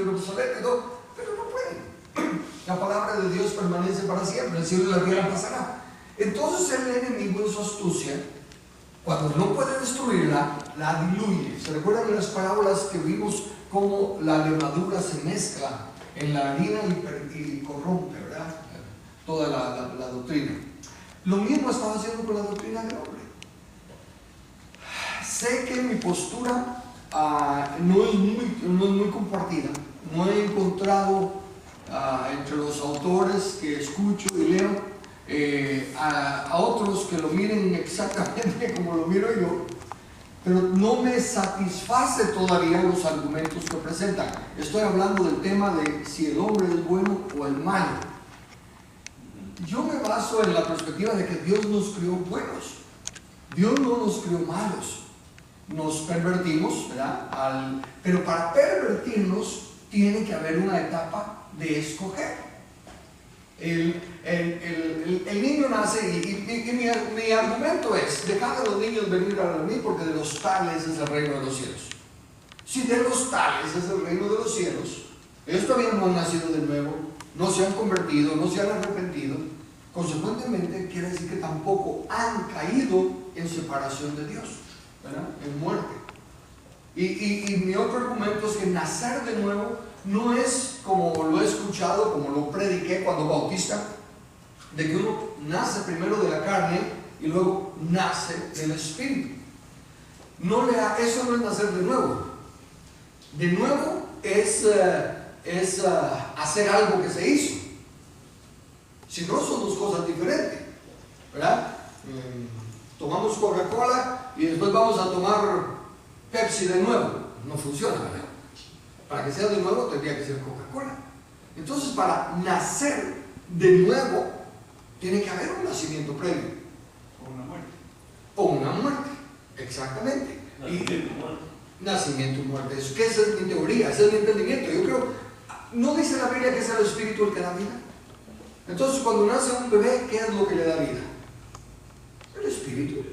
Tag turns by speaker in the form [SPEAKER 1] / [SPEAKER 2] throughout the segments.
[SPEAKER 1] tiene obsoleto y todo, pero no pueden. La palabra de Dios permanece para siempre, el cielo y la tierra pasará. Entonces el enemigo en su astucia, cuando no puede destruirla, la diluye. ¿Se recuerdan de las parábolas que vimos cómo la levadura se mezcla en la harina y corrompe, ¿verdad? Toda la doctrina. Lo mismo estaba haciendo con la doctrina del hombre. Sé que mi postura no es muy compartida. No he encontrado entre los autores que escucho y leo a otros que lo miren exactamente como lo miro yo, pero no me satisface todavía los argumentos que presentan. Estoy hablando del tema de si el hombre es bueno o el malo. Yo me baso en la perspectiva de que Dios nos crió buenos. Dios no nos crió malos. Nos pervertimos, ¿verdad? Pero para pervertirnos tiene que haber una etapa de escoger. El niño nace y mi argumento es: dejad a los niños venir a mí, porque de los tales es el reino de los cielos. Si de los tales es el reino de los cielos, ellos todavía no han nacido de nuevo, no se han convertido, no se han arrepentido, consecuentemente quiere decir que tampoco han caído en separación de Dios, ¿verdad? En muerte. Y mi otro argumento es que nacer de nuevo no es como lo he escuchado, como lo prediqué cuando bautista, de que uno nace primero de la carne y luego nace del Espíritu. Eso no es nacer de nuevo. De nuevo es hacer algo que se hizo. Si no, son dos cosas diferentes, ¿verdad? Tomamos Coca-Cola y después vamos a tomar Pepsi de nuevo. No funciona, ¿verdad? Para que sea de nuevo tendría que ser Coca-Cola. Entonces, para nacer de nuevo tiene que haber un nacimiento previo.
[SPEAKER 2] O una muerte.
[SPEAKER 1] O una muerte, exactamente. Nacimiento y muerte. Que esa es mi teoría, ese es mi entendimiento. Yo creo, ¿no dice la Biblia que es el Espíritu el que da vida? Entonces, cuando nace un bebé, ¿qué es lo que le da vida? El Espíritu.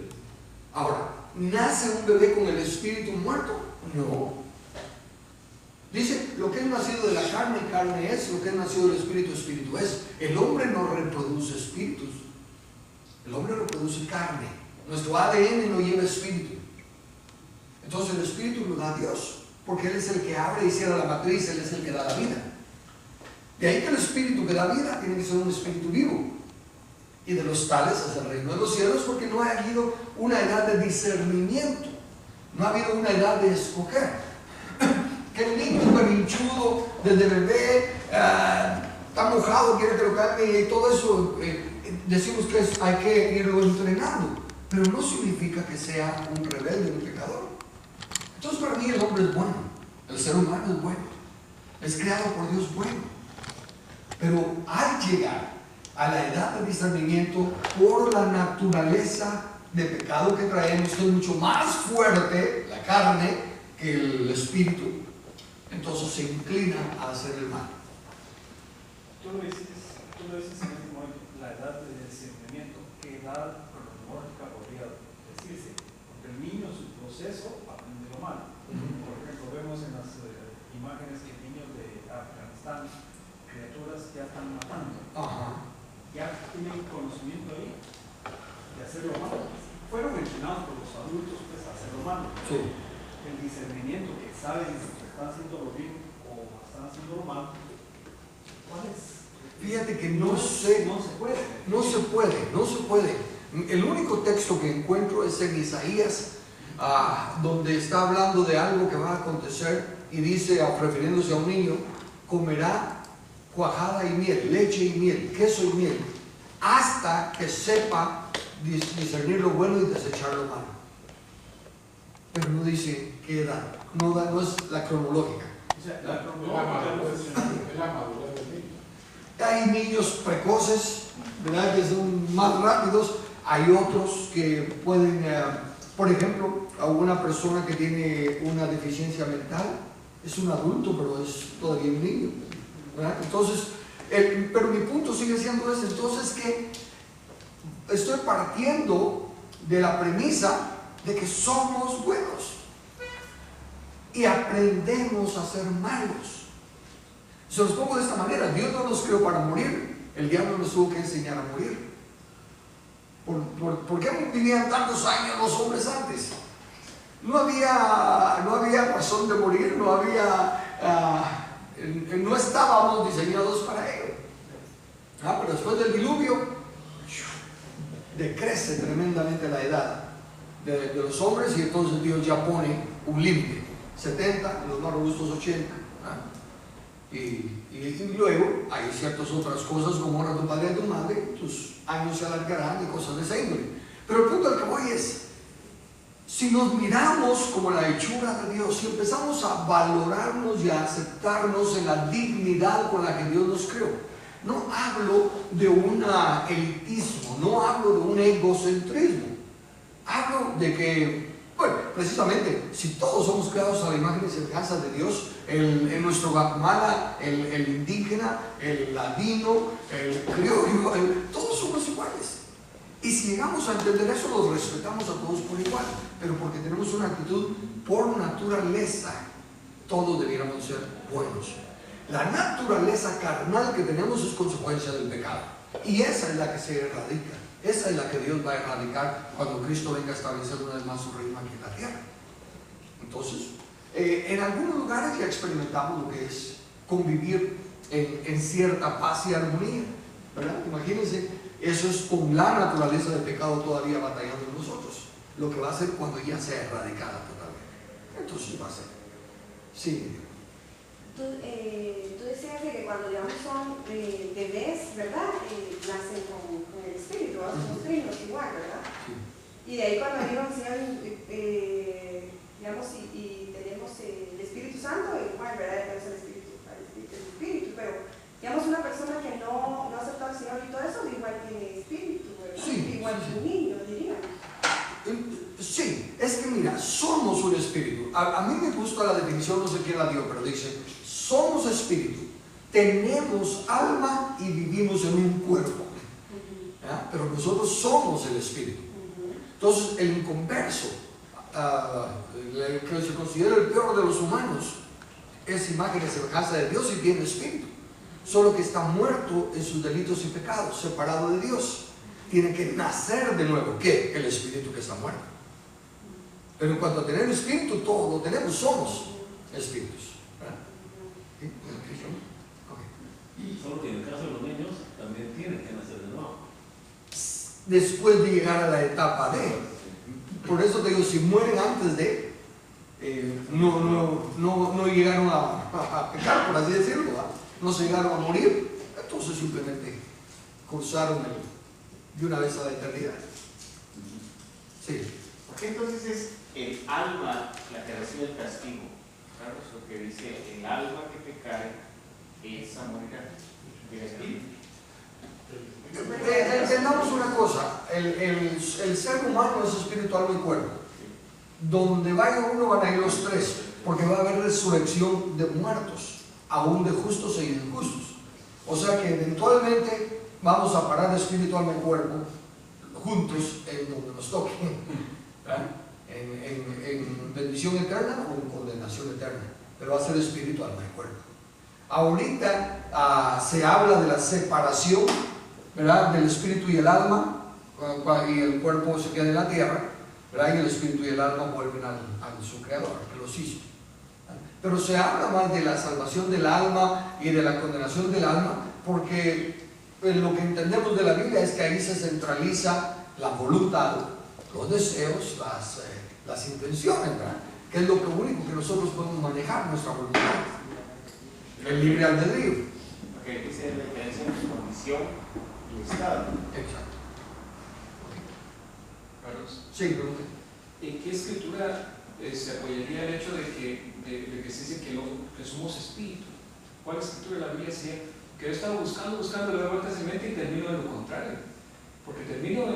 [SPEAKER 1] Ahora, ¿nace un bebé con el Espíritu muerto? No. Dice, lo que es nacido de la carne, carne es; lo que es nacido del Espíritu, Espíritu es. El hombre no reproduce espíritus, el hombre reproduce carne. Nuestro ADN no lleva espíritu. Entonces el Espíritu lo da Dios, porque Él es el que abre y cierra la matriz, Él es el que da la vida. De ahí que el Espíritu que da vida tiene que ser un espíritu vivo. Y de los tales es el reino de los cielos, porque no ha habido una edad de discernimiento, no ha habido una edad de escoger. Que el niño es berrinchudo desde bebé, está mojado, quiere que lo cambie y todo eso, decimos que hay que irlo entrenando, pero no significa que sea un rebelde, un pecador. Entonces, para mí el hombre es bueno, el ser humano es bueno, es creado por Dios bueno, pero al llegar a la edad de discernimiento, por la naturaleza de pecado que traemos, que es mucho más fuerte, la carne, que el espíritu, entonces se inclina a hacer el mal.
[SPEAKER 2] Tú lo dices en este momento, la edad de discernimiento. ¿Qué edad cronológica podría decirse? Porque el niño, su proceso, aprende lo malo. Por ejemplo, vemos en las imágenes que niños de Afganistán, criaturas ya están matando. Ya tienen conocimiento ahí de hacer lo malo. Fueron entrenados por los adultos pues, a hacer lo malo.
[SPEAKER 1] Sí.
[SPEAKER 2] El discernimiento, que saben si están haciendo lo bien o están haciendo lo malo, ¿cuál es?
[SPEAKER 1] Fíjate que no se puede. El único texto que encuentro es en Isaías, donde está hablando de algo que va a acontecer y dice, refiriéndose a un niño: comerá cuajada y miel, leche y miel, queso y miel, hasta que sepa discernir lo bueno y desechar lo malo. Pero no dice qué edad, no es la cronológica.
[SPEAKER 2] O sea, la cronológica
[SPEAKER 3] es la madurez del niño.
[SPEAKER 1] Hay niños precoces, ¿verdad?, que son más rápidos. Hay otros que pueden, por ejemplo, a una persona que tiene una deficiencia mental, es un adulto, pero es todavía un niño, ¿verdad? Entonces, pero mi punto sigue siendo ese. Entonces, que estoy partiendo de la premisa de que somos buenos y aprendemos a ser malos. Se los pongo de esta manera: Dios no nos creó para morir, el diablo nos tuvo que enseñar a morir. ¿Por qué vivían tantos años los hombres antes? No había razón de morir, no estábamos diseñados para ello. Pero después del diluvio, decrece tremendamente la edad de los hombres, y entonces Dios ya pone un límite: 70, los más robustos 80. Y luego hay ciertas otras cosas, como honra a tu padre y a tu madre, tus años se alargarán y cosas de esa índole. Pero el punto al que voy es: si nos miramos como la hechura de Dios, si empezamos a valorarnos y a aceptarnos en la dignidad con la que Dios nos creó, no hablo de un elitismo, no hablo de un egocentrismo, hablo de que, bueno, precisamente, si todos somos creados a la imagen y semejanza de Dios, en nuestro Guatemala, el indígena, el ladino, el criollo, todos somos iguales. Y si llegamos a entender eso, los respetamos a todos por igual. Pero porque tenemos una actitud por naturaleza, todos debiéramos ser buenos. La naturaleza carnal que tenemos es consecuencia del pecado. Y esa es la que se erradica. Esa es la que Dios va a erradicar cuando Cristo venga a establecer una vez más su reino aquí en la tierra. Entonces, en algunos lugares ya experimentamos lo que es convivir en cierta paz y armonía, ¿verdad? Imagínense, eso es con la naturaleza del pecado todavía batallando en nosotros. Lo que va a ser cuando ya sea erradicada totalmente. Entonces va a ser. Sí.
[SPEAKER 4] Tú decías que cuando digamos son bebés, ¿verdad? Nacen con el espíritu, son trinos igual, ¿verdad?
[SPEAKER 1] Sí.
[SPEAKER 4] Y de ahí cuando digo el Señor, digamos, y tenemos el Espíritu Santo, igual, ¿verdad? Tenemos el espíritu, pero digamos una persona que no ha aceptado al Señor y todo eso, igual tiene espíritu, ¿verdad?
[SPEAKER 1] Sí,
[SPEAKER 4] igual que un niño, dirían.
[SPEAKER 1] Sí, es que mira, somos un espíritu. A mí me gusta la definición, no sé quién la dio, pero dice: somos espíritu, tenemos alma y vivimos en un cuerpo. ¿Ya? Pero nosotros somos el espíritu. Entonces, el inconverso, el que se considera el peor de los humanos, es imagen y semejanza de Dios y tiene espíritu. Solo que está muerto en sus delitos y pecados, separado de Dios. Tiene que nacer de nuevo. ¿Qué? El espíritu que está muerto. Pero en cuanto a tener espíritu, todo lo tenemos, somos espíritus. ¿Sí? Okay.
[SPEAKER 5] Solo que en el caso de los niños también tienen que nacer de nuevo.
[SPEAKER 1] Después de llegar a la etapa de. Por eso te digo, si mueren antes de, no llegaron a pecar, por así decirlo, ¿verdad? No se llegaron a morir, entonces simplemente cruzaron de una vez a la eternidad. Sí.
[SPEAKER 6] ¿Por qué entonces es el alma la que recibe el castigo? Claro, eso que dice: el alma que pecare, esa morirá. Y el espíritu.
[SPEAKER 1] Entendamos una cosa: el ser humano es espíritu, alma y cuerpo. Donde vaya uno van a ir los tres, porque va a haber resurrección de muertos, aún de justos e injustos. O sea que eventualmente vamos a parar de espíritu, alma y cuerpo juntos en donde nos toque, en bendición eterna o en condenación eterna, pero va a ser espíritu, alma y cuerpo. Ahorita se habla de la separación, ¿verdad?, del espíritu y el alma, y el cuerpo se queda en la tierra, ¿verdad?, y el espíritu y el alma vuelven a su creador, que los hizo. Pero se habla más de la salvación del alma y de la condenación del alma, porque lo que entendemos de la Biblia es que ahí se centraliza la voluntad, los deseos, las intenciones, ¿verdad?, que es lo único que nosotros podemos manejar, nuestra voluntad, el libre albedrío.
[SPEAKER 6] Porque dice la diferencia entre condición y estado.
[SPEAKER 1] Exacto.
[SPEAKER 7] Carlos,
[SPEAKER 1] Sí, pregunta.
[SPEAKER 7] ¿en qué escritura se apoyaría el hecho de que se dice que somos espíritu? ¿Cuál escritura de la Biblia sería? Que yo estaba buscando, le doy vueltas en mente y termino en lo contrario. Porque termino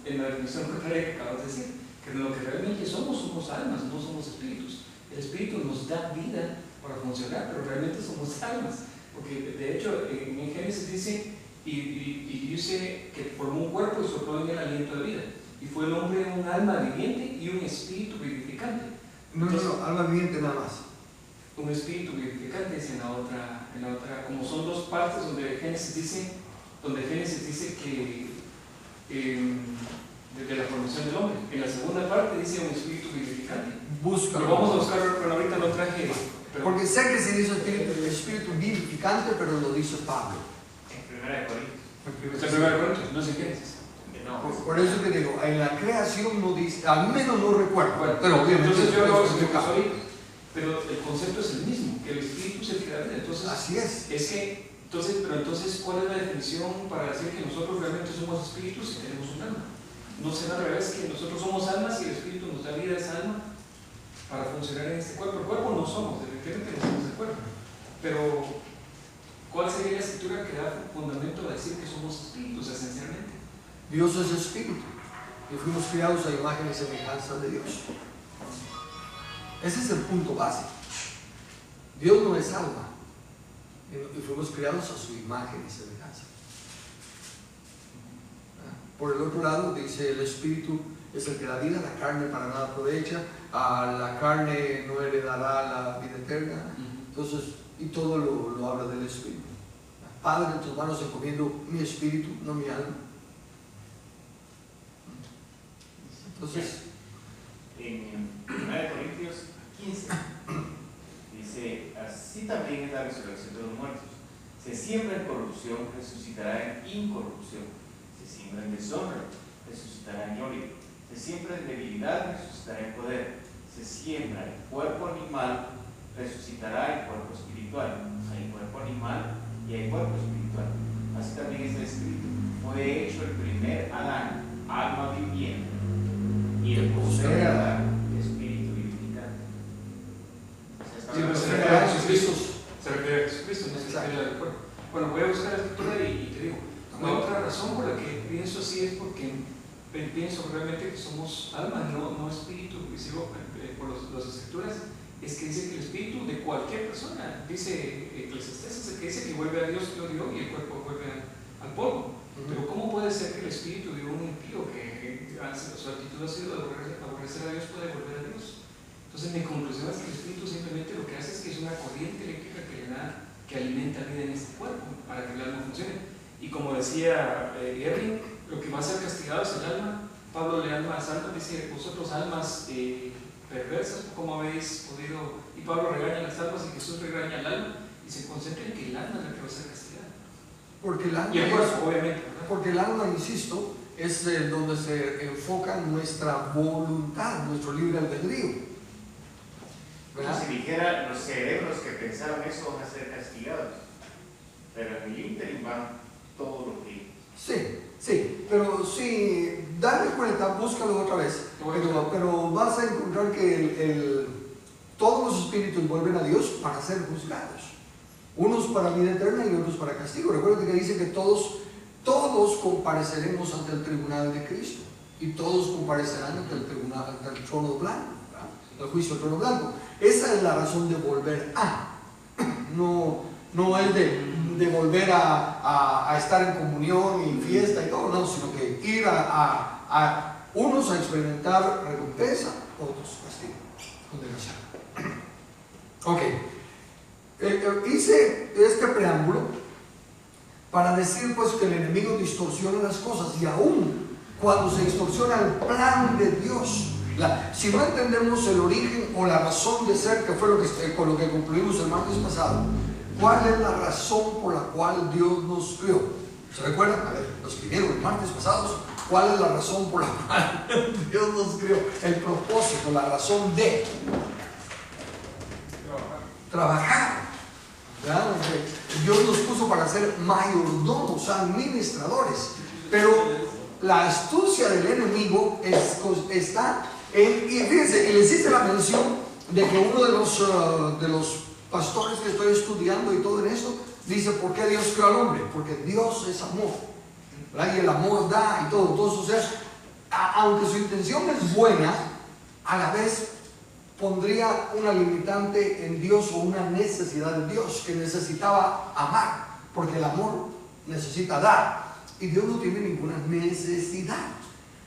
[SPEAKER 7] en la definición contraria que acabas de decir, que lo que realmente somos almas, no somos espíritus. El espíritu nos da vida para funcionar, pero realmente somos almas. Porque de hecho en Génesis dice, y dice que formó un cuerpo y sopló en el aliento de vida. Y fue el hombre un alma viviente y un espíritu vivificante.
[SPEAKER 1] No, alma viviente nada más.
[SPEAKER 7] un espíritu vivificante, dice en la otra, como son dos partes donde Génesis dice que desde la formación del hombre. En la segunda parte dice un espíritu vivificante.
[SPEAKER 1] Búscalo.
[SPEAKER 7] Lo vamos a buscar, pero ahorita lo traje. Pero
[SPEAKER 1] Porque sé que se dice espíritu vivificante, pero lo dice Pablo.
[SPEAKER 6] En 1 Corintios.
[SPEAKER 7] el primero de Corintios, no es en Génesis.
[SPEAKER 6] No,
[SPEAKER 1] Por eso te digo, en la creación no dice, al menos no recuerdo.
[SPEAKER 7] Bueno,
[SPEAKER 1] pero obviamente
[SPEAKER 7] entonces yo lo
[SPEAKER 1] después
[SPEAKER 7] explico
[SPEAKER 1] buscamos.
[SPEAKER 7] ahorita. Pero el concepto es el mismo, que el espíritu es el que da vida. Entonces,
[SPEAKER 1] Así es.
[SPEAKER 7] pero entonces, ¿cuál es la definición para decir que nosotros realmente somos espíritus y tenemos un alma? No será al revés, que nosotros somos almas y el espíritu nos da vida a esa alma para funcionar en este cuerpo. El cuerpo no somos, definitivamente no somos el cuerpo. Pero, ¿cuál sería la escritura que da fundamento a decir que somos espíritus esencialmente?
[SPEAKER 1] Dios es espíritu y fuimos creados a imagen y semejanza de Dios. Ese es el punto básico. Dios no es alma y fuimos creados a su imagen y semejanza. Por el otro lado dice el espíritu es el que da vida, la carne para nada aprovecha, a la carne no heredará la vida eterna. Entonces, y todo lo habla del espíritu. Padre, en tus manos encomiendo mi espíritu, no mi alma. Entonces,
[SPEAKER 6] en 1 Corintios 15 dice: así también es la resurrección de los muertos. Se siembra en corrupción, resucitará en incorrupción. Se siembra en deshonra, resucitará en gloria. Se siembra en debilidad, resucitará en poder. Se siembra en cuerpo animal, resucitará en cuerpo espiritual. Hay cuerpo animal y hay cuerpo espiritual. Así también es el espíritu. Fue hecho el primer Adán, alma viviente, y el posterior Adán, espíritu vivificante.
[SPEAKER 7] Sí, pero se refiere a Jesucristo. Se refiere a Jesucristo, no se refiere al cuerpo. Bueno, voy a buscar la escritura y te digo, la otra razón por la que pienso así es porque pienso realmente que somos alma, no espíritu. Y sigo por las escrituras, es que dice que el espíritu de cualquier persona, dice Eclesiastés, es el que dice que vuelve a Dios, lo dio, y el cuerpo vuelve al polvo. Pero ¿cómo puede ser que el espíritu de un impío que su actitud ha sido de aborrecer a Dios puede volver a Dios? Entonces mi conclusión es que el espíritu simplemente lo que hace es que es una corriente eléctrica que alimenta vida en este cuerpo para que el alma funcione. Y como decía Erwin, lo que va a ser castigado es el alma. Pablo le alma a las almas, dice: vosotros almas perversas, ¿cómo habéis podido? Y Pablo regaña a las almas y Jesús regaña al alma y se concentra en que el alma es la que va a ser castigada.
[SPEAKER 1] porque el alma,
[SPEAKER 7] Y el cuerpo, obviamente, ¿verdad?
[SPEAKER 1] porque el alma, insisto, es donde se enfoca nuestra voluntad, nuestro libre albedrío.
[SPEAKER 6] Como si dijera, los cerebros que pensaron eso van a ser castigados. Pero en el ínterin van todo lo que...
[SPEAKER 1] Sí, pero sí, dale cuenta, búscalo otra vez, pero vas a encontrar que todos los espíritus vuelven a Dios para ser juzgados, unos para vida eterna y otros para castigo. Recuerda que dice que todos compareceremos ante el tribunal de Cristo y todos comparecerán ante el tribunal, ante el trono blanco, ¿verdad? El juicio del trono blanco. Esa es la razón de volver a, no es de volver a estar en comunión y fiesta y todo, no, sino que ir a unos a experimentar recompensa, otros castigo, condenación. Ok, hice este preámbulo para decir pues que el enemigo distorsiona las cosas, y aún cuando se distorsiona el plan de Dios, si no entendemos el origen o la razón de ser, que fue con lo que concluimos el martes pasado, ¿cuál es la razón por la cual Dios nos creó? ¿Se recuerdan? A ver, los que vieron el martes pasados, ¿cuál es la razón por la cual Dios nos creó? El propósito, la razón de trabajar. ¿Verdad? Dios nos puso para ser mayordomos, administradores. Pero la astucia del enemigo está en, y fíjense, y les hice la mención de que uno de los pastores que estoy estudiando y todo en esto, dice: ¿por qué Dios creó al hombre? Porque Dios es amor, ¿verdad? Y el amor da y todo. Entonces, o sea, aunque su intención es buena, a la vez pondría una limitante en Dios o una necesidad de Dios, que necesitaba amar, porque el amor necesita dar y Dios no tiene ninguna necesidad,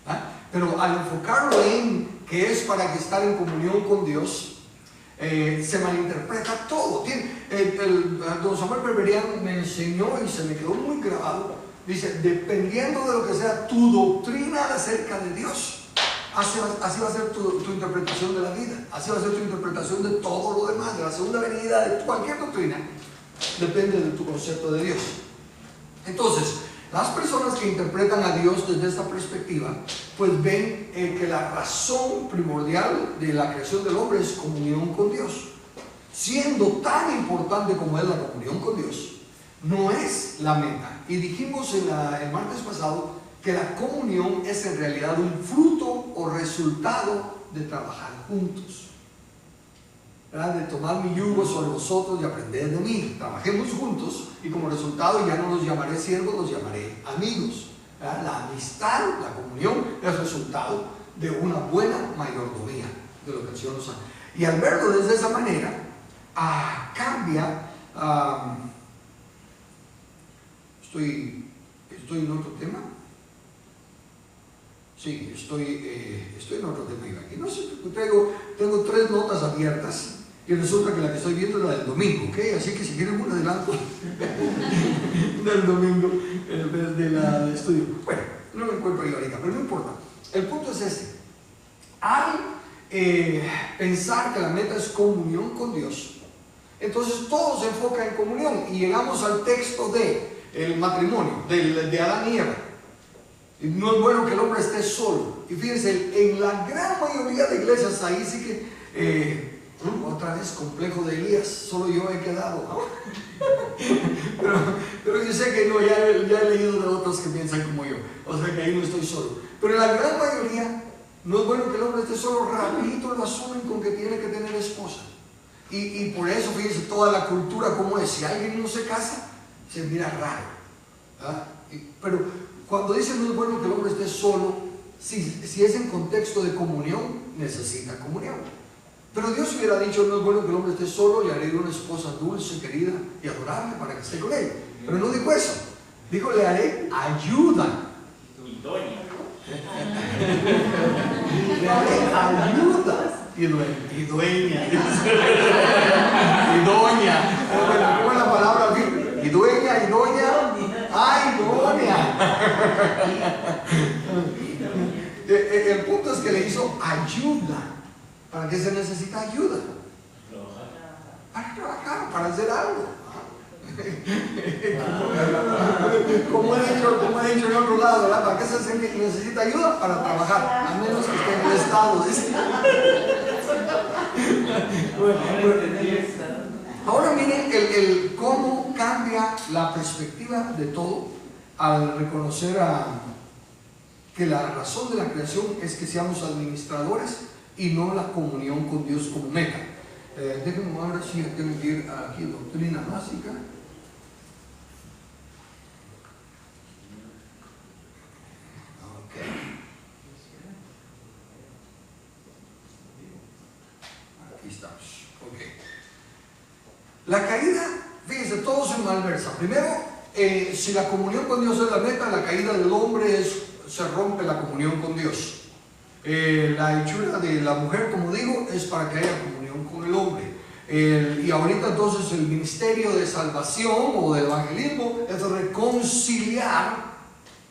[SPEAKER 1] ¿verdad? Pero al enfocarlo en que es para que estar en comunión con Dios, Se malinterpreta todo. Don Samuel Berberian me enseñó y se me quedó muy grabado. Dice, dependiendo de lo que sea tu doctrina acerca de Dios, así va a ser tu interpretación de la vida, así va a ser tu interpretación de todo lo demás, de la segunda venida, de cualquier doctrina, depende de tu concepto de Dios. Entonces, las personas que interpretan a Dios desde esta perspectiva, pues ven que la razón primordial de la creación del hombre es comunión con Dios. Siendo tan importante como es la comunión con Dios, no es la meta. Y dijimos el martes pasado que la comunión es en realidad un fruto o resultado de trabajar juntos, ¿verdad? De tomar mi yugo sobre vosotros y aprender de mí. Trabajemos juntos y como resultado ya no los llamaré siervos, los llamaré amigos, ¿verdad? La amistad, la comunión es resultado de una buena mayordomía de lo que el Señor nos ha. Y al verlo desde esa manera, cambia. ¿Estoy en otro tema? Sí, estoy en otro tema aquí. No sé, tengo 3 notas abiertas y resulta que la que estoy viendo es la del domingo, ¿ok? Así que si quieren un adelanto del domingo en vez de la de estudio. Bueno, no me encuentro ahí ahorita, pero no importa. El punto es este. Al pensar que la meta es comunión con Dios, entonces todo se enfoca en comunión y llegamos al texto de el matrimonio, de Adán y Eva. Y no es bueno que el hombre esté solo. Y fíjense, en la gran mayoría de iglesias ahí sí que otra vez complejo de Elías, solo yo he quedado, ¿no? pero yo sé que no, ya he leído de otros que piensan como yo, o sea que ahí no estoy solo. Pero en la gran mayoría no es bueno que el hombre esté solo. Rapidito lo asumen con que tiene que tener esposa. Y por eso fíjense toda la cultura como es. Si alguien no se casa, se mira raro, ¿verdad? Pero cuando dicen no es bueno que el hombre esté solo, si es en contexto de comunión, necesita comunión. Pero Dios hubiera dicho no es bueno que el hombre esté solo, le haré una esposa dulce, querida y adorable para que esté con él. Pero no dijo eso, dijo le haré ayuda. Le haré ayuda y dueña. Y doña. ¿Cómo es la palabra aquí? Y dueña, y doña. ¡Ay, doña! El punto es que le hizo ayuda. ¿Para qué se necesita ayuda? Para trabajar, para hacer algo. Como he dicho en otro lado, ¿verdad? ¿Para qué se necesita ayuda? Para trabajar, a menos que esté en el Estado. Ahora miren el cómo cambia la perspectiva de todo al reconocer que la razón de la creación es que seamos administradores y no la comunión con Dios como meta. Déjenme ahora sí, tengo que ir aquí a doctrina básica. Aquí estamos. Okay. La caída, fíjense, todo se malversa. Primero, si la comunión con Dios es la meta, la caída del hombre se rompe la comunión con Dios. La hechura de la mujer, como digo, es para que haya comunión con el hombre. Y ahorita entonces el ministerio de salvación o de evangelismo es reconciliar,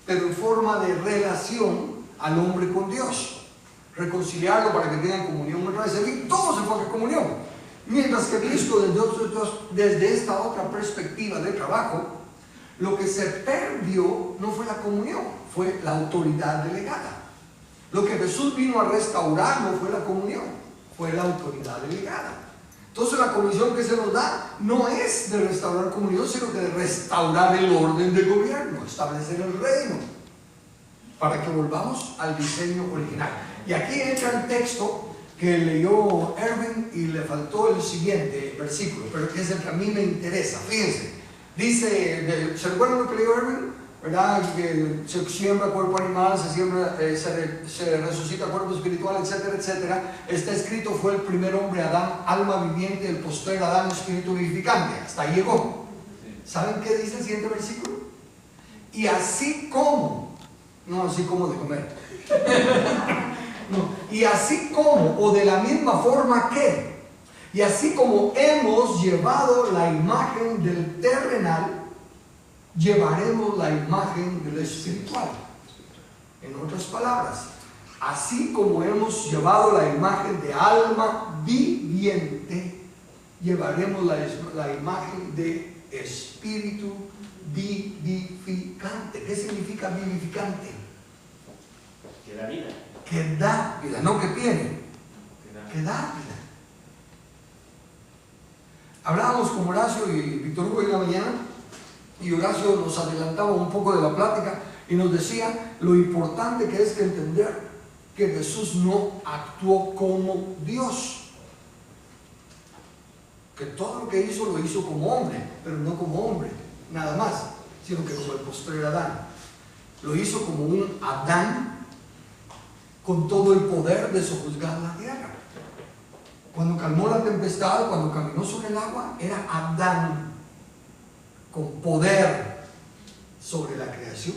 [SPEAKER 1] pero en forma de relación al hombre con Dios. Reconciliarlo para que tengan comunión otra vez. Y todo se enfoca en comunión. Mientras que visto desde esta otra perspectiva de trabajo, lo que se perdió no fue la comunión, fue la autoridad delegada. Lo que Jesús vino a restaurar no fue la comunión, fue la autoridad delegada. Entonces la comisión que se nos da no es de restaurar comunión, sino que de restaurar el orden del gobierno, establecer el reino, para que volvamos al diseño original. Y aquí entra el texto que leyó Erwin y le faltó el siguiente versículo, pero que es el que a mí me interesa. Fíjense, dice, ¿se recuerdan lo que leyó Erwin? ¿Verdad? Que se siembra cuerpo animal, se resucita cuerpo espiritual, etcétera, etcétera. Está escrito, fue el primer hombre Adán, alma viviente, el postrer Adán, espíritu vivificante. Hasta ahí llegó. ¿Saben qué dice el siguiente versículo? Y así como, no así como de comer, no, y así como, o de la misma forma que, Y así como hemos llevado la imagen del terrenal, llevaremos la imagen del espiritual. En otras palabras, así como hemos llevado la imagen de alma viviente, llevaremos la imagen de espíritu vivificante. ¿Qué significa vivificante?
[SPEAKER 6] Que da vida.
[SPEAKER 1] Que da vida, no que tiene, que da vida. Hablábamos con Horacio y Víctor Hugo en la mañana, y Horacio nos adelantaba un poco de la plática y nos decía lo importante que es que entender que Jesús no actuó como Dios, que todo lo que hizo lo hizo como hombre, pero no como hombre nada más, sino que como el postrer Adán. Lo hizo como un Adán con todo el poder de sojuzgar la tierra. Cuando calmó la tempestad, cuando caminó sobre el agua, era Adán con poder sobre la creación.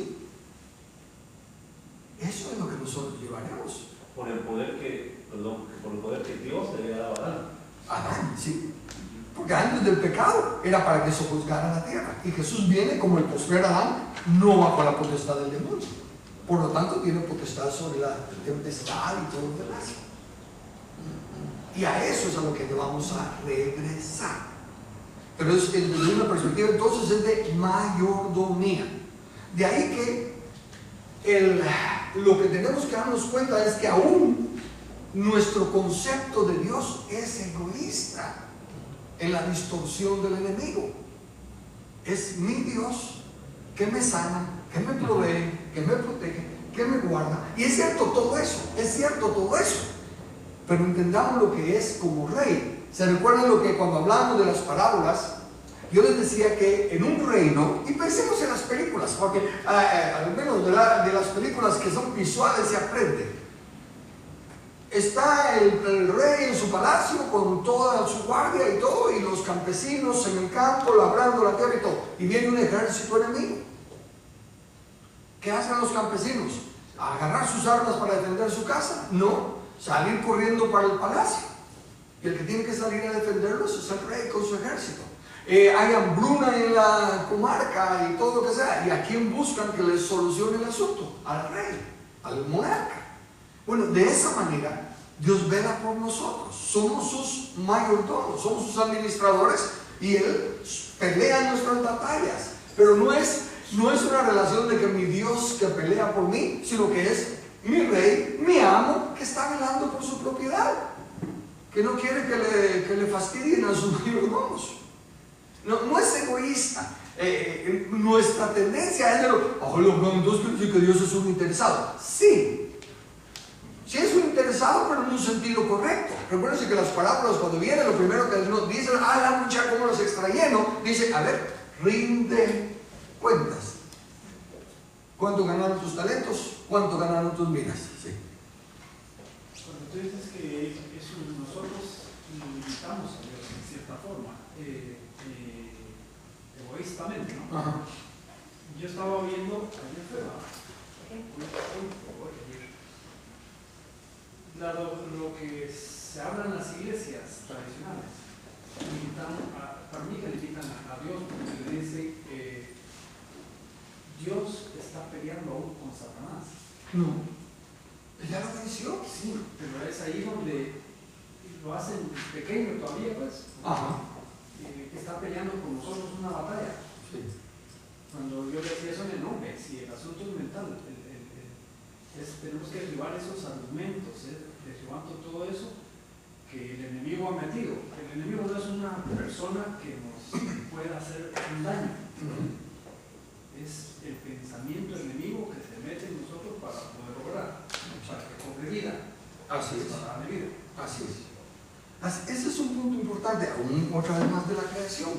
[SPEAKER 1] Eso es lo que nosotros llevaremos.
[SPEAKER 5] Por el poder que Dios le había dado a Adán.
[SPEAKER 1] Adán, sí. Porque antes del pecado era para que sojuzgara la tierra. Y Jesús viene como el postrer Adán, no bajo la potestad del demonio. Por lo tanto, tiene potestad sobre la tempestad y todo lo demás. Y a eso es a lo que vamos a regresar. Pero es desde una perspectiva entonces es de mayordomía. De ahí que lo que tenemos que darnos cuenta es que aún nuestro concepto de Dios es egoísta en la distorsión del enemigo. Es mi Dios que me sana, que me provee, que me protege, que me guarda. Y es cierto todo eso, es cierto todo eso. Pero entendamos lo que es como rey. ¿Se recuerdan lo que cuando hablamos de las parábolas, yo les decía que en un reino, y pensemos en las películas, porque al menos de las películas que son visuales se aprende. Está el rey en su palacio con toda su guardia y todo, y los campesinos en el campo labrando la tierra y todo, y viene un ejército enemigo. ¿Qué hacen los campesinos? ¿Agarrar sus armas para defender su casa? No, salir corriendo para el palacio. Y el que tiene que salir a defenderlos es el rey con su ejército. Hay hambruna en la comarca y todo lo que sea. ¿Y a quién buscan que les solucione el asunto? Al rey, al monarca. Bueno, de esa manera Dios vela por nosotros. Somos sus mayordomos, somos sus administradores y Él pelea nuestras batallas. Pero no es una relación de que mi Dios que pelea por mí, sino que es mi rey, mi amo, que está velando por su propiedad, que no quiere que le fastidien a sus mayordomos. No es egoísta. Nuestra tendencia es de entonces quiere decir que Dios es un interesado. Sí es un interesado, pero en un sentido correcto. Recuérdense que las parábolas cuando vienen, lo primero que nos dicen, la muchacha como los extrayeron, dice, a ver, rinde cuentas. ¿Cuánto ganaron tus talentos? ¿Cuánto ganaron tus minas? Sí.
[SPEAKER 2] Cuando tú dices que nosotros limitamos a Dios en cierta forma, egoístamente, ¿no?
[SPEAKER 1] Ajá.
[SPEAKER 2] Yo estaba viendo ayer lo que se habla en las iglesias tradicionales, para mí que limitan a Dios, porque le dicen Dios está peleando aún con Satanás.
[SPEAKER 1] No. ¿Ya lo venció?
[SPEAKER 2] Sí, pero es ahí donde lo hacen pequeño todavía, pues.
[SPEAKER 1] Ajá.
[SPEAKER 2] Está peleando con nosotros una batalla.
[SPEAKER 1] Sí.
[SPEAKER 2] Cuando yo decía eso en el nombre, si el asunto es mental, tenemos que derribar esos argumentos, derribando todo eso que el enemigo ha metido. El enemigo no es una persona que nos pueda hacer un daño. Es el pensamiento enemigo que se mete en nosotros para poder obrar, para que cobre vida.
[SPEAKER 1] Así es.
[SPEAKER 2] Para darle vida.
[SPEAKER 1] Así es. Ese es un punto importante, aún otra vez más de la creación.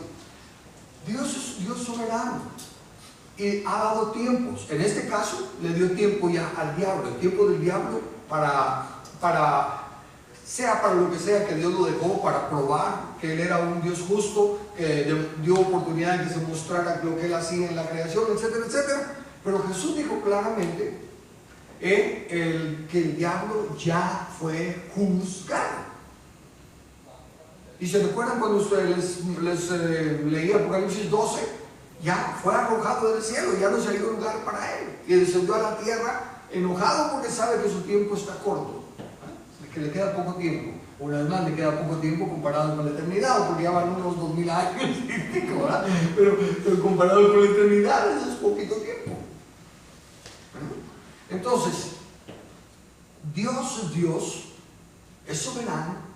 [SPEAKER 1] Dios es Dios soberano y ha dado tiempos. En este caso le dio tiempo ya al diablo, el tiempo del diablo sea para lo que sea que Dios lo dejó, para probar que Él era un Dios justo, que dio oportunidad de que se mostrara lo que Él hacía en la creación, etcétera, etcétera. Pero Jesús dijo claramente que el diablo ya fue juzgado. Y se recuerdan cuando ustedes les leí Apocalipsis 12, ya fue arrojado del cielo, ya no se halló lugar para él. Y descendió a la tierra enojado porque sabe que su tiempo está corto, que le queda poco tiempo. Una vez más, le queda poco tiempo comparado con la eternidad, porque ya van unos 2000 años, ¿verdad? Pero comparado con la eternidad, eso es poquito tiempo. Entonces, Dios es Dios, es soberano.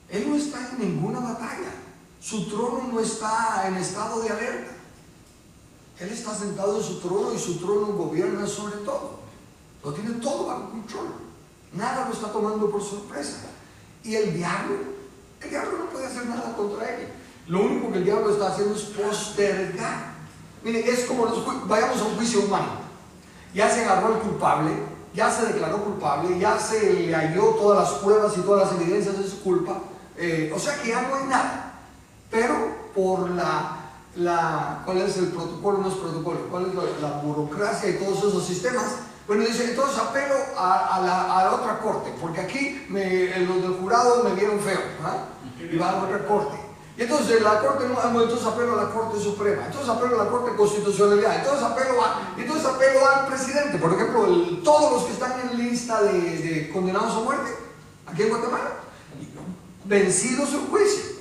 [SPEAKER 1] Él no está en ninguna batalla. Su trono no está en estado de alerta. Él está sentado en su trono y su trono gobierna sobre todo. Lo tiene todo bajo control. Nada lo está tomando por sorpresa. Y el diablo no puede hacer nada contra él. Lo único que el diablo está haciendo es postergar. Mire, es como vayamos a un juicio humano. Ya se agarró al culpable, ya se declaró culpable, ya se le halló todas las pruebas y todas las evidencias de su culpa. O sea que ya no hay nada. Pero por ¿cuál es el protocolo? No es protocolo, ¿cuál es la burocracia y todos esos sistemas? Bueno, dice, entonces apelo a la otra corte, porque aquí los del jurado me vieron feo, ¿eh? Y va a otra corte. Y entonces la corte, entonces apelo a la Corte Suprema, entonces apelo a la Corte de Constitucionalidad, entonces apelo al presidente. Por ejemplo, todos los que están en lista de condenados a muerte, aquí en Guatemala, vencidos en juicio.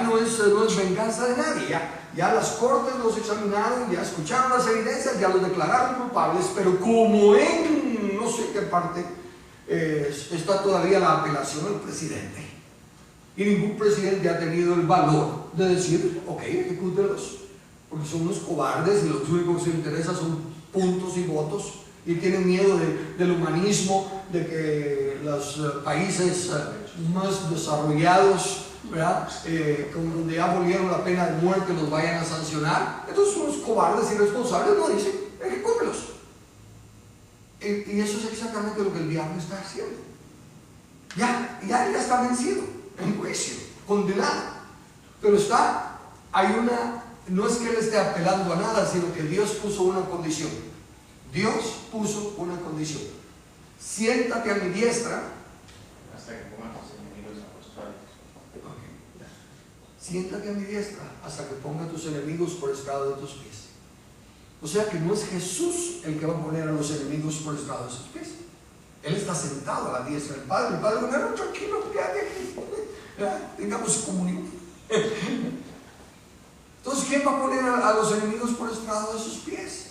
[SPEAKER 1] No es venganza de nadie, ya las cortes los examinaron, ya escucharon las evidencias, ya los declararon culpables, pero como en no sé qué parte está todavía la apelación al presidente. Y ningún presidente ha tenido el valor de decir, ok, ejecútelos, porque son unos cobardes y lo único que se les interesa son puntos y votos, y tienen miedo del humanismo, de que los países más desarrollados, ¿verdad? Donde ya abolieron la pena de muerte, los vayan a sancionar. Entonces unos cobardes irresponsables no dicen, ejecútelos. Y eso es exactamente lo que el diablo está haciendo. Ya está vencido, en juicio, condenado. Pero no es que él esté apelando a nada, sino que Dios puso una condición. Dios puso una condición. Siéntate a mi diestra
[SPEAKER 6] hasta que ponga tus enemigos a vuestros pies.
[SPEAKER 1] Siéntate a mi diestra hasta que ponga a tus enemigos por estrado de tus pies. O sea que no es Jesús el que va a poner a los enemigos por estrado de sus pies. Él está sentado a la diestra del Padre. El Padre va a decir, tranquilo, quédate aquí, tengamos comunión. Entonces, ¿quién va a poner a los enemigos por estrado de sus pies?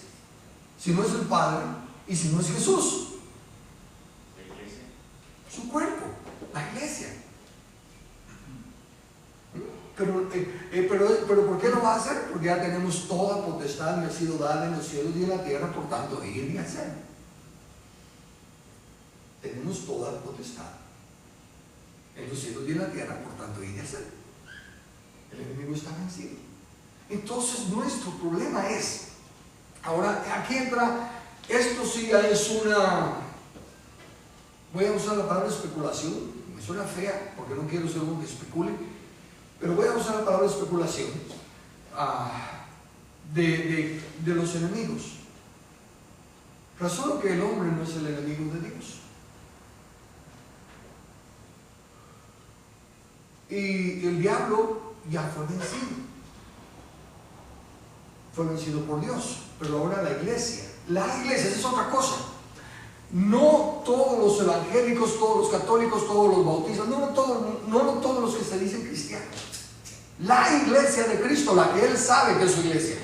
[SPEAKER 1] Si no es el Padre y si no es Jesús.
[SPEAKER 6] La iglesia.
[SPEAKER 1] Su cuerpo, la iglesia. Pero ¿por qué lo va a hacer? Porque ya tenemos toda potestad, me ha sido dada en los cielos y en la tierra, por tanto, ir y hacer. Tenemos toda potestad en los cielos y en la tierra, por tanto, ir y hacer. El enemigo está vencido. Entonces, nuestro problema es, ahora, aquí entra, esto sí ya es voy a usar la palabra especulación, me suena fea, porque no quiero ser uno que especule, pero voy a usar la palabra especulación de los enemigos. Razón que el hombre no es el enemigo de Dios. Y el diablo ya fue vencido. Fue vencido por Dios. Pero ahora la iglesia, esa es otra cosa. No todos los evangélicos, todos los católicos, todos los bautistas, no todos los que se dicen cristianos. La iglesia de Cristo, la que Él sabe que es su iglesia.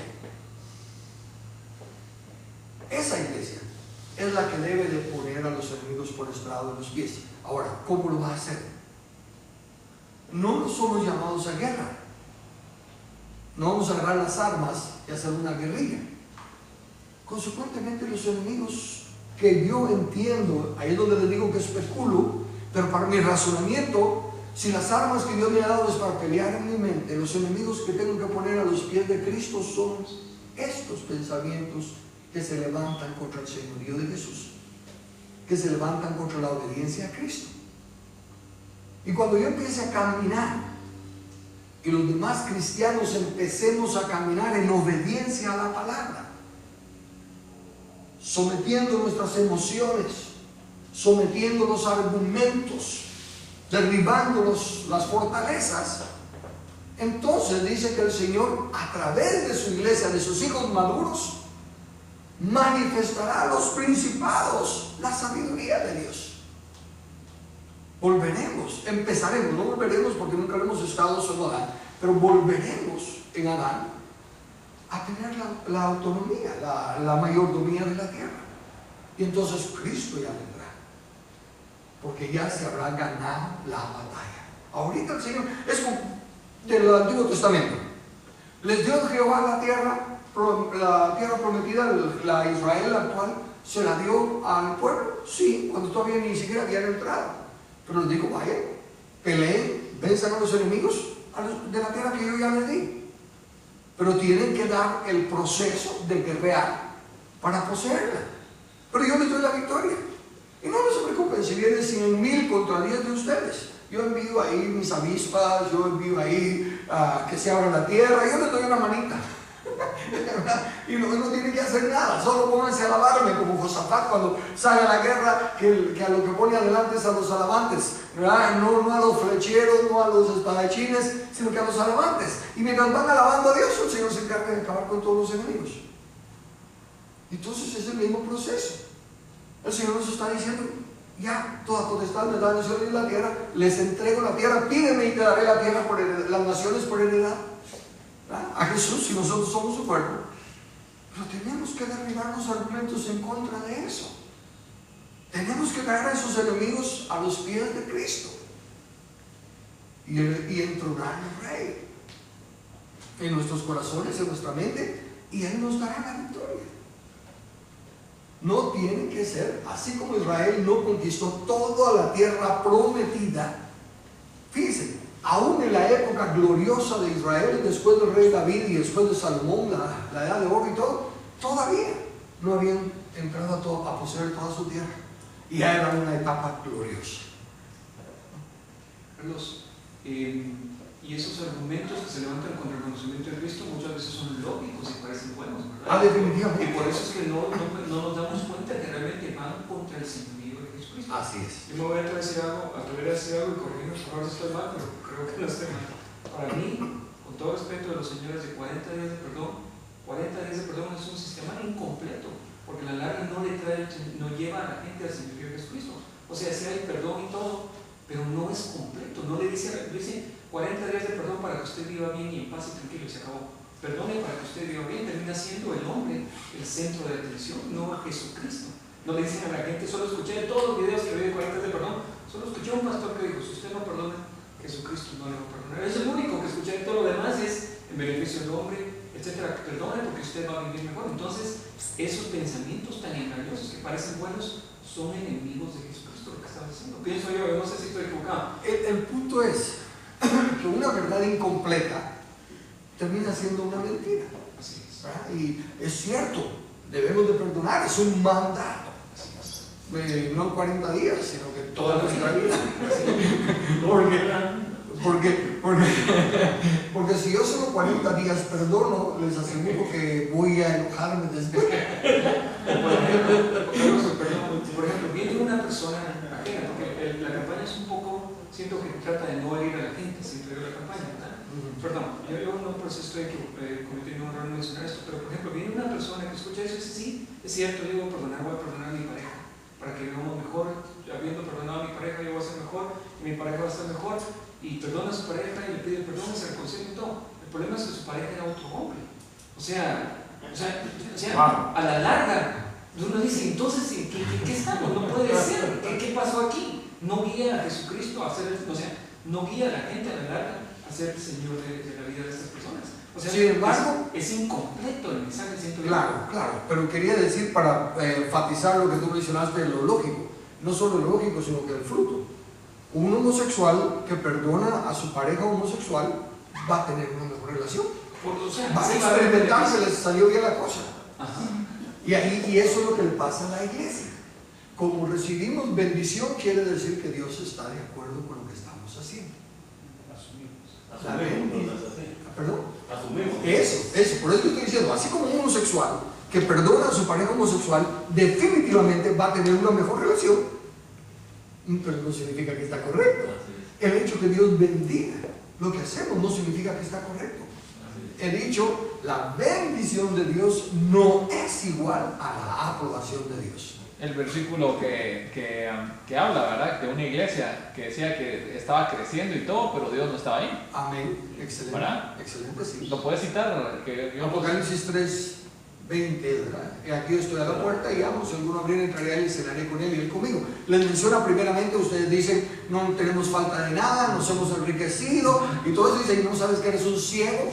[SPEAKER 1] Esa iglesia es la que debe de poner a los enemigos por estrado de los pies. Ahora, ¿cómo lo va a hacer? No somos llamados a guerra. No vamos a agarrar las armas y hacer una guerrilla. Consecuentemente, los enemigos que yo entiendo, ahí es donde les digo que especulo, pero para mi razonamiento, si las armas que Dios me ha dado es para pelear en mi mente, los enemigos que tengo que poner a los pies de Cristo son estos pensamientos que se levantan contra el señorío de Jesús, que se levantan contra la obediencia a Cristo. Y cuando yo empiece a caminar y los demás cristianos empecemos a caminar en obediencia a la palabra, sometiendo nuestras emociones, sometiendo los argumentos derribando las fortalezas. Entonces dice que el Señor, a través de su iglesia, de sus hijos maduros, manifestará a los principados la sabiduría de Dios. Volveremos, empezaremos, no volveremos porque nunca lo hemos estado solo Adán, pero volveremos en Adán a tener la autonomía, la mayordomía de la tierra. Y entonces Cristo ya vendrá, porque ya se habrá ganado la batalla. Ahorita el Señor, es como del Antiguo Testamento, les dio Jehová la tierra prometida, la Israel actual, se la dio al pueblo, sí, cuando todavía ni siquiera habían entrado. Pero les digo, vayan, peleen, venzan a los enemigos de la tierra que yo ya les di. Pero tienen que dar el proceso de guerrear para poseerla. Pero yo les doy la victoria. Y no se preocupen si vienen 100,000 contra 10 de ustedes. Yo envío ahí mis avispas, yo envío ahí que se abra la tierra, yo les doy una manita. Y no tienen que hacer nada, solo pónganse a alabarme como Josafat cuando sale a la guerra, que a lo que pone adelante es a los alabantes, ¿verdad? No a los flecheros, no a los espadachines, sino que a los alabantes. Y mientras van alabando a Dios, el Señor se encarga de acabar con todos los enemigos. Entonces es el mismo proceso. El Señor nos está diciendo, ya, toda potestad me da el cielo y la tierra, les entrego la tierra, pídeme y te daré la tierra por las naciones por heredad. A Jesús, si nosotros somos su cuerpo. Pero tenemos que derribar los argumentos en contra de eso. Tenemos que traer a esos enemigos a los pies de Cristo y entronar al Rey en nuestros corazones, en nuestra mente, y Él nos dará la victoria. No tiene que ser así como Israel no conquistó toda la tierra prometida. Fíjense, aún en la época gloriosa de Israel, después del rey David y después de Salomón, la edad de oro y todo, todavía no habían entrado a poseer toda su tierra. Y ya era una etapa gloriosa.
[SPEAKER 7] Carlos, y esos argumentos que se levantan contra el conocimiento de Cristo muchas veces son lógicos y parecen buenos, ¿verdad?
[SPEAKER 1] Definitivamente.
[SPEAKER 7] Y por eso es que no nos damos cuenta que realmente van contra el señorío de Jesucristo.
[SPEAKER 1] Así es.
[SPEAKER 7] Yo me voy a atrever a decir algo y corriendo, por favor, si estoy mal, pero creo que no estoy mal. Para mí, con todo respeto de los señores de 40 días de perdón, 40 días de perdón es un sistema incompleto, porque a la larga no lleva a la gente al señorío de Jesucristo. O sea, sí hay perdón y todo, pero no es completo. No le dice 40 días de perdón para que usted viva bien y en paz y tranquilo y se acabó. Perdone para que usted viva bien, termina siendo el hombre el centro de atención, no a Jesucristo. No le dicen a la gente, solo escuché todos los videos que vi de 40 días de perdón, solo escuché a un pastor que dijo, si usted no perdona, Jesucristo no le va a perdonar. Es el único que escuché, todo lo demás es en beneficio del hombre, etcétera. Perdone porque usted va a vivir mejor. Entonces, esos pensamientos tan engañosos que parecen buenos son enemigos de Jesucristo, lo que estaba diciendo. Pienso yo, no sé si estoy equivocado.
[SPEAKER 1] El punto es que una verdad incompleta termina siendo una mentira.
[SPEAKER 7] Así es.
[SPEAKER 1] ¿Verdad? Y es cierto, debemos de perdonar, es un mandato. No 40 días, sino que toda nuestra vida. Porque si yo solo 40 días perdono, les aseguro que voy a enojarme después.
[SPEAKER 7] Por ejemplo, viene una persona ajena, porque la campaña es un poco, siento que trata de no herir a la gente, siempre digo la campaña, ¿verdad? Perdón, yo no por eso estoy cometiendo un error en mencionar esto, pero por ejemplo, viene una persona que escucha eso y dice, sí, es cierto, yo voy a perdonar a mi pareja, para que vivamos mejor, habiendo perdonado a mi pareja, yo voy a ser mejor, y mi pareja va a estar mejor, y perdona a su pareja y le pide perdón y se reconcilia y todo. El problema es que su pareja era otro hombre. O sea, a la larga, uno dice, entonces, ¿en qué estamos? No puede ser. ¿Qué pasó aquí? No guía a Jesucristo a ser, no guía a la gente a la larga a ser el Señor de la vida de estas personas. O sea,
[SPEAKER 1] sin embargo,
[SPEAKER 7] es incompleto el mensaje.
[SPEAKER 1] Claro, pero quería decir para enfatizar lo que tú mencionaste de lo lógico, no solo lo lógico, sino que el fruto. Un homosexual que perdona a su pareja homosexual va a tener una mejor relación. Va a experimentar, se les salió bien la cosa.
[SPEAKER 7] Ajá.
[SPEAKER 1] Y eso es lo que le pasa a la iglesia. Como recibimos bendición, quiere decir que Dios está de acuerdo con lo que estamos haciendo.
[SPEAKER 5] Asumimos.
[SPEAKER 1] ¿Perdón?
[SPEAKER 5] Asumimos.
[SPEAKER 1] Eso, por eso estoy diciendo, así como un homosexual que perdona a su pareja homosexual, definitivamente va a tener una mejor relación, pero no significa que está correcto. El hecho que Dios bendiga lo que hacemos no significa que está correcto. He dicho, la bendición de Dios no es igual a la aprobación de Dios.
[SPEAKER 8] El versículo que habla, ¿verdad? De una iglesia que decía que estaba creciendo y todo, pero Dios no estaba ahí.
[SPEAKER 1] Amén. Excelente.
[SPEAKER 8] ¿Verdad?
[SPEAKER 1] Excelente, sí.
[SPEAKER 8] ¿Lo puedes citar?
[SPEAKER 1] Apocalipsis 3:20, ¿verdad? Aquí estoy a la puerta y llamo, si alguno abriera, entraré a él y cenaré con él y él conmigo. Les menciona primeramente, ustedes dicen, no tenemos falta de nada, nos hemos enriquecido, y todos dicen, no sabes que eres un ciego,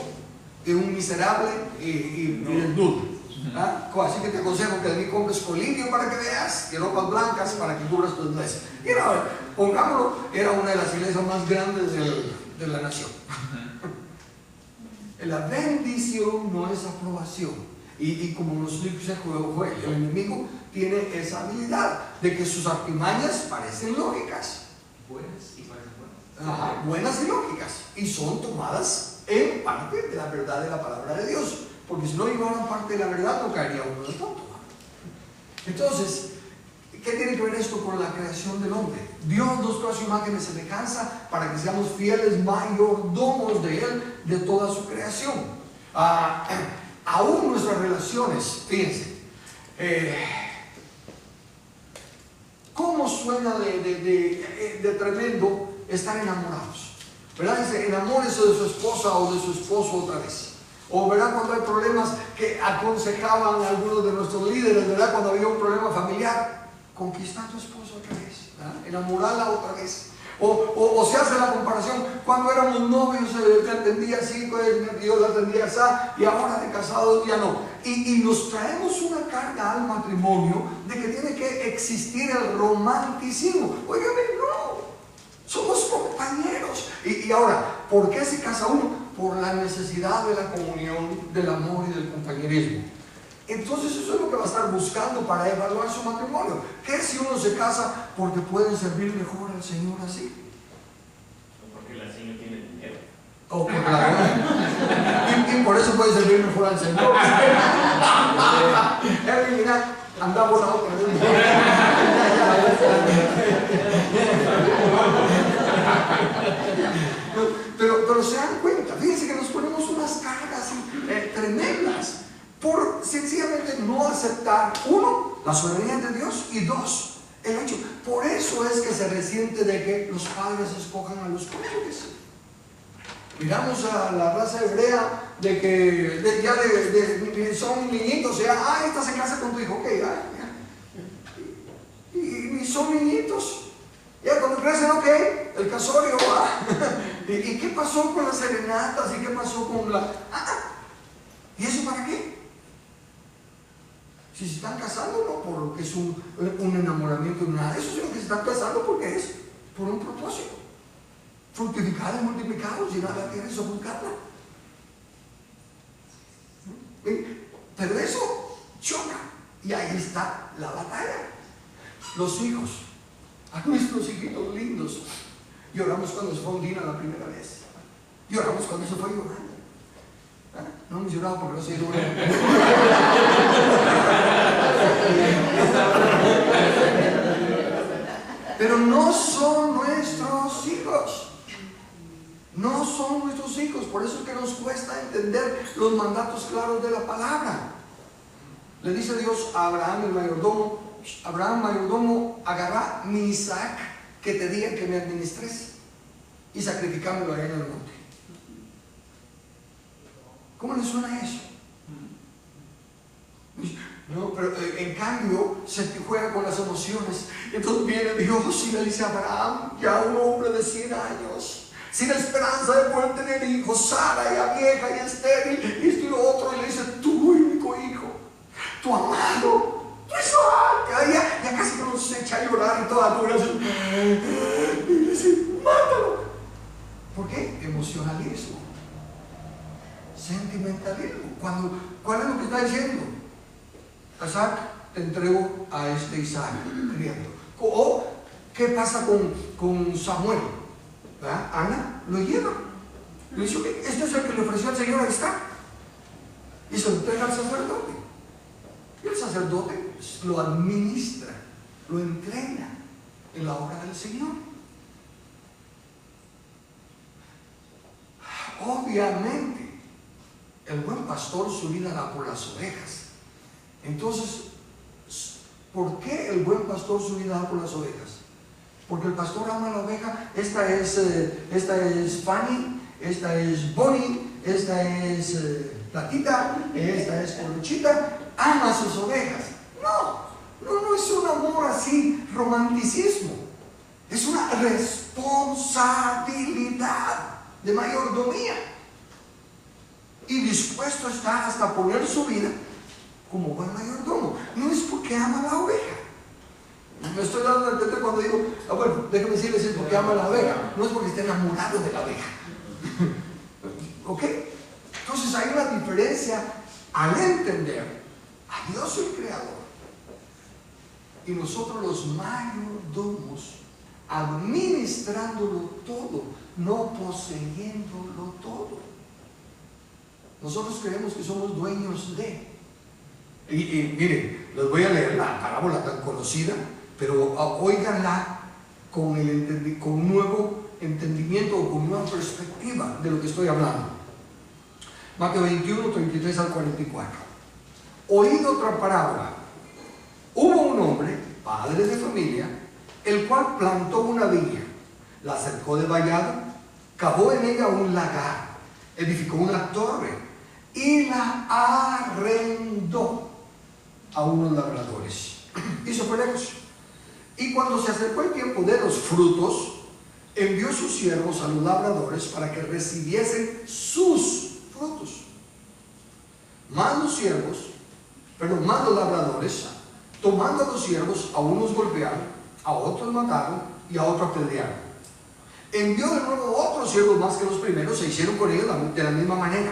[SPEAKER 1] y un miserable y desnudo. ¿Ah? Así que te aconsejo que de mí compres colirio para que veas, que ropas blancas para que cubras tus nueces. Y no, pongámoslo, era una de las iglesias más grandes de la nación. La bendición no es aprobación. Y como nos dice Joel, el enemigo tiene esa habilidad de que sus artimañas parecen lógicas.
[SPEAKER 7] Buenas y parecen buenas.
[SPEAKER 1] Ajá, buenas y lógicas. Y son tomadas en parte de la verdad de la palabra de Dios. Porque si no llevaran parte de la verdad, no caería uno de tonto. Entonces, ¿qué tiene que ver esto con la creación del hombre? Dios nos creó a su imagen y semejanza para que seamos fieles mayordomos de Él, de toda su creación. Aún nuestras relaciones, fíjense, ¿cómo suena de tremendo estar enamorados? ¿Verdad? Dice, enamórese de su esposa o de su esposo otra vez. O verá cuando hay problemas que aconsejaban algunos de nuestros líderes, ¿verdad? Cuando había un problema familiar, conquista a tu esposo otra vez, ¿verdad? Enamorarla otra vez. O se hace la comparación, cuando éramos novios te atendía así, yo la atendía así, y ahora de casados ya no. Y nos traemos una carga al matrimonio de que tiene que existir el romanticismo. Óigame, no, somos compañeros. Y ahora, ¿por qué se casa uno? Por la necesidad de la comunión, del amor y del compañerismo. Entonces eso es lo que va a estar buscando para evaluar su matrimonio. ¿Qué si uno se casa porque puede servir mejor al Señor así?
[SPEAKER 5] O porque el Señor tiene dinero.
[SPEAKER 1] O por y por eso puede servir mejor al Señor. Mira, andamos la otra vez. Pero se dan cuenta, fíjense que nos ponemos unas cargas tremendas por sencillamente no aceptar, uno, la soberanía de Dios, y dos, el hecho. Por eso es que se resiente de que los padres escojan a los cónyuges. Miramos a la raza hebrea de que son niñitos, ya, esta se casa con tu hijo, ok, y son niñitos. Ya cuando crecen, ok, el casorio va. ¿Y qué pasó con las serenatas? ¿Y qué pasó con la...? ¿Y eso para qué? Si se están casando, no porque es un enamoramiento, nada de eso, sino que se están casando porque es por un propósito. Fructificar y multiplicar, llenar la tierra y sojuzgarla. Pero eso choca. Y ahí está la batalla. Los hijos. A nuestros hijitos lindos. Lloramos cuando se fue Undina la primera vez. Lloramos cuando se fue llorando. No hemos llorado porque no se lloró. Pero no son nuestros hijos. No son nuestros hijos. Por eso es que nos cuesta entender los mandatos claros de la palabra. Le dice Dios a Abraham, el mayordomo: Abraham, mayordomo, agarrá mi Isaac que te diga que me administres y sacrificámoslo allá en el monte. ¿Cómo le suena eso? No, pero en cambio se juega con las emociones. Entonces viene Dios y le dice a Abraham, ya un hombre de 100 años, sin esperanza de poder tener hijos, Sara ya vieja y estéril, y esto y lo otro, y le dice: tu único hijo, tu amado, tu Isaac. Ya casi que nos echa a llorar y toda dura. Y le dice: mátalo. ¿Por qué? Emocionalismo, sentimentalismo. ¿Cuál es lo que está diciendo? Isaac, te entrego a este Isaac, criando. O, ¿qué pasa con Samuel? ¿Verdad? Ana lo lleva. Le dice: este es el que le ofreció al Señor, ahí está. Y se lo entrega al sacerdote. Y el sacerdote lo administra, lo entrena en la obra del Señor. obviamente, el buen pastor su vida da por las ovejas. Entonces, ¿por qué el buen pastor su vida da por las ovejas? Porque el pastor ama a la oveja. Esta es Fanny, esta es Bonnie, esta es Platita, esta es Coluchita. Ama a sus ovejas. No es un amor así, romanticismo. Es una responsabilidad de mayordomía. Y dispuesto está hasta poner su vida como buen mayordomo. No es porque ama a la oveja. Me estoy dando a entender cuando digo, bueno, déjeme decirles, es porque ama a la oveja. No es porque esté enamorado de la oveja. ¿Ok? Entonces hay una diferencia al entender a Dios el Creador y nosotros los mayordomos, administrándolo todo, no poseyéndolo todo. Nosotros creemos que somos dueños de. Y miren, les voy a leer la parábola tan conocida, pero óiganla con un nuevo entendimiento o con nueva perspectiva de lo que estoy hablando. Mateo 21, 33 al 44. Oíd otra parábola. Hubo un hombre, padre de familia, el cual plantó una viña, la cercó de vallado, cavó en ella un lagar, edificó una torre y la arrendó a unos labradores. Y se fue lejos. Y cuando se acercó el tiempo de los frutos, envió sus siervos a los labradores para que recibiesen sus frutos. Más los labradores, tomando a los siervos, a unos golpearon, a otros mataron y a otros apedrearon. Envió de nuevo otros siervos más que los primeros, se hicieron con ellos de la misma manera.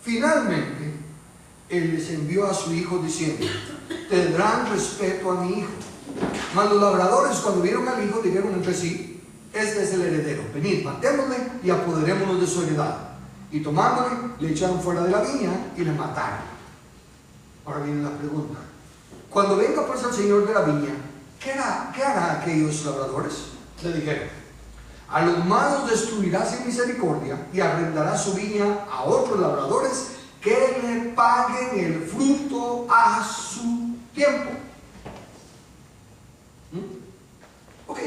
[SPEAKER 1] Finalmente, él les envió a su hijo diciendo: tendrán respeto a mi hijo. Mas los labradores, cuando vieron al hijo, dijeron entre sí: este es el heredero, venid, matémosle y apoderémonos de su heredad. Y tomándole, le echaron fuera de la viña y le mataron. Ahora viene la pregunta: cuando venga pues el señor de la viña, ¿qué hará aquellos labradores? Le dijeron: a los malos destruirá sin misericordia y arrendará su viña a otros labradores que le paguen el fruto a su tiempo. Ok,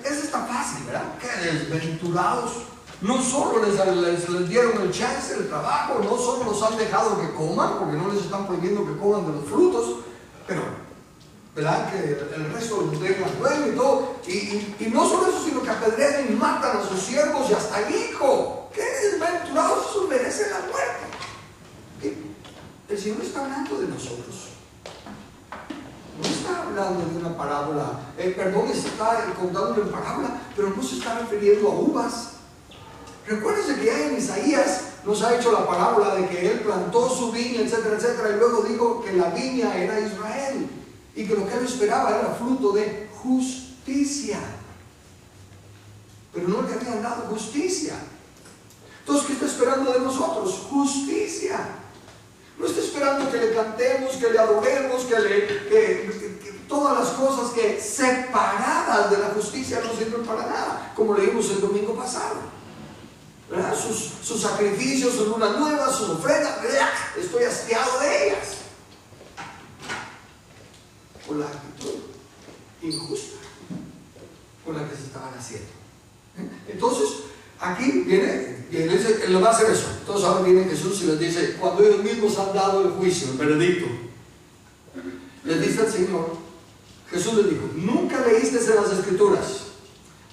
[SPEAKER 1] eso está fácil, ¿verdad? Que desventurados. No solo les dieron el chance del trabajo, no solo los han dejado que coman, porque no les están prohibiendo que coman de los frutos, pero, ¿verdad? Que el resto los dejan luego y todo. Y no solo eso, sino que apedrean y matan a sus siervos y hasta el hijo. ¡Qué desventurados! Eso merece la muerte. El Señor está hablando de nosotros. No está hablando de una parábola. Perdón, está contando una parábola, pero no se está refiriendo a uvas. Recuérdense que ya en Isaías nos ha hecho la parábola de que él plantó su viña, etcétera, etcétera, y luego dijo que la viña era Israel y que lo que él esperaba era fruto de justicia. Pero no le habían dado justicia. Entonces, ¿qué está esperando de nosotros? Justicia. No está esperando que le cantemos, que le adoremos, que todas las cosas que separadas de la justicia no sirven para nada, como leímos el domingo pasado. ¿Verdad? Sus sacrificios, sus lunas nuevas, sus ofrendas, ¿verdad? Estoy hastiado de ellas. Por la actitud injusta con la que se estaban haciendo. Entonces, aquí viene, y él va a hacer eso. Entonces ahora viene Jesús y les dice, cuando ellos mismos han dado el juicio, el veredicto, les dice al Señor, Jesús les dijo: nunca leíste en las Escrituras: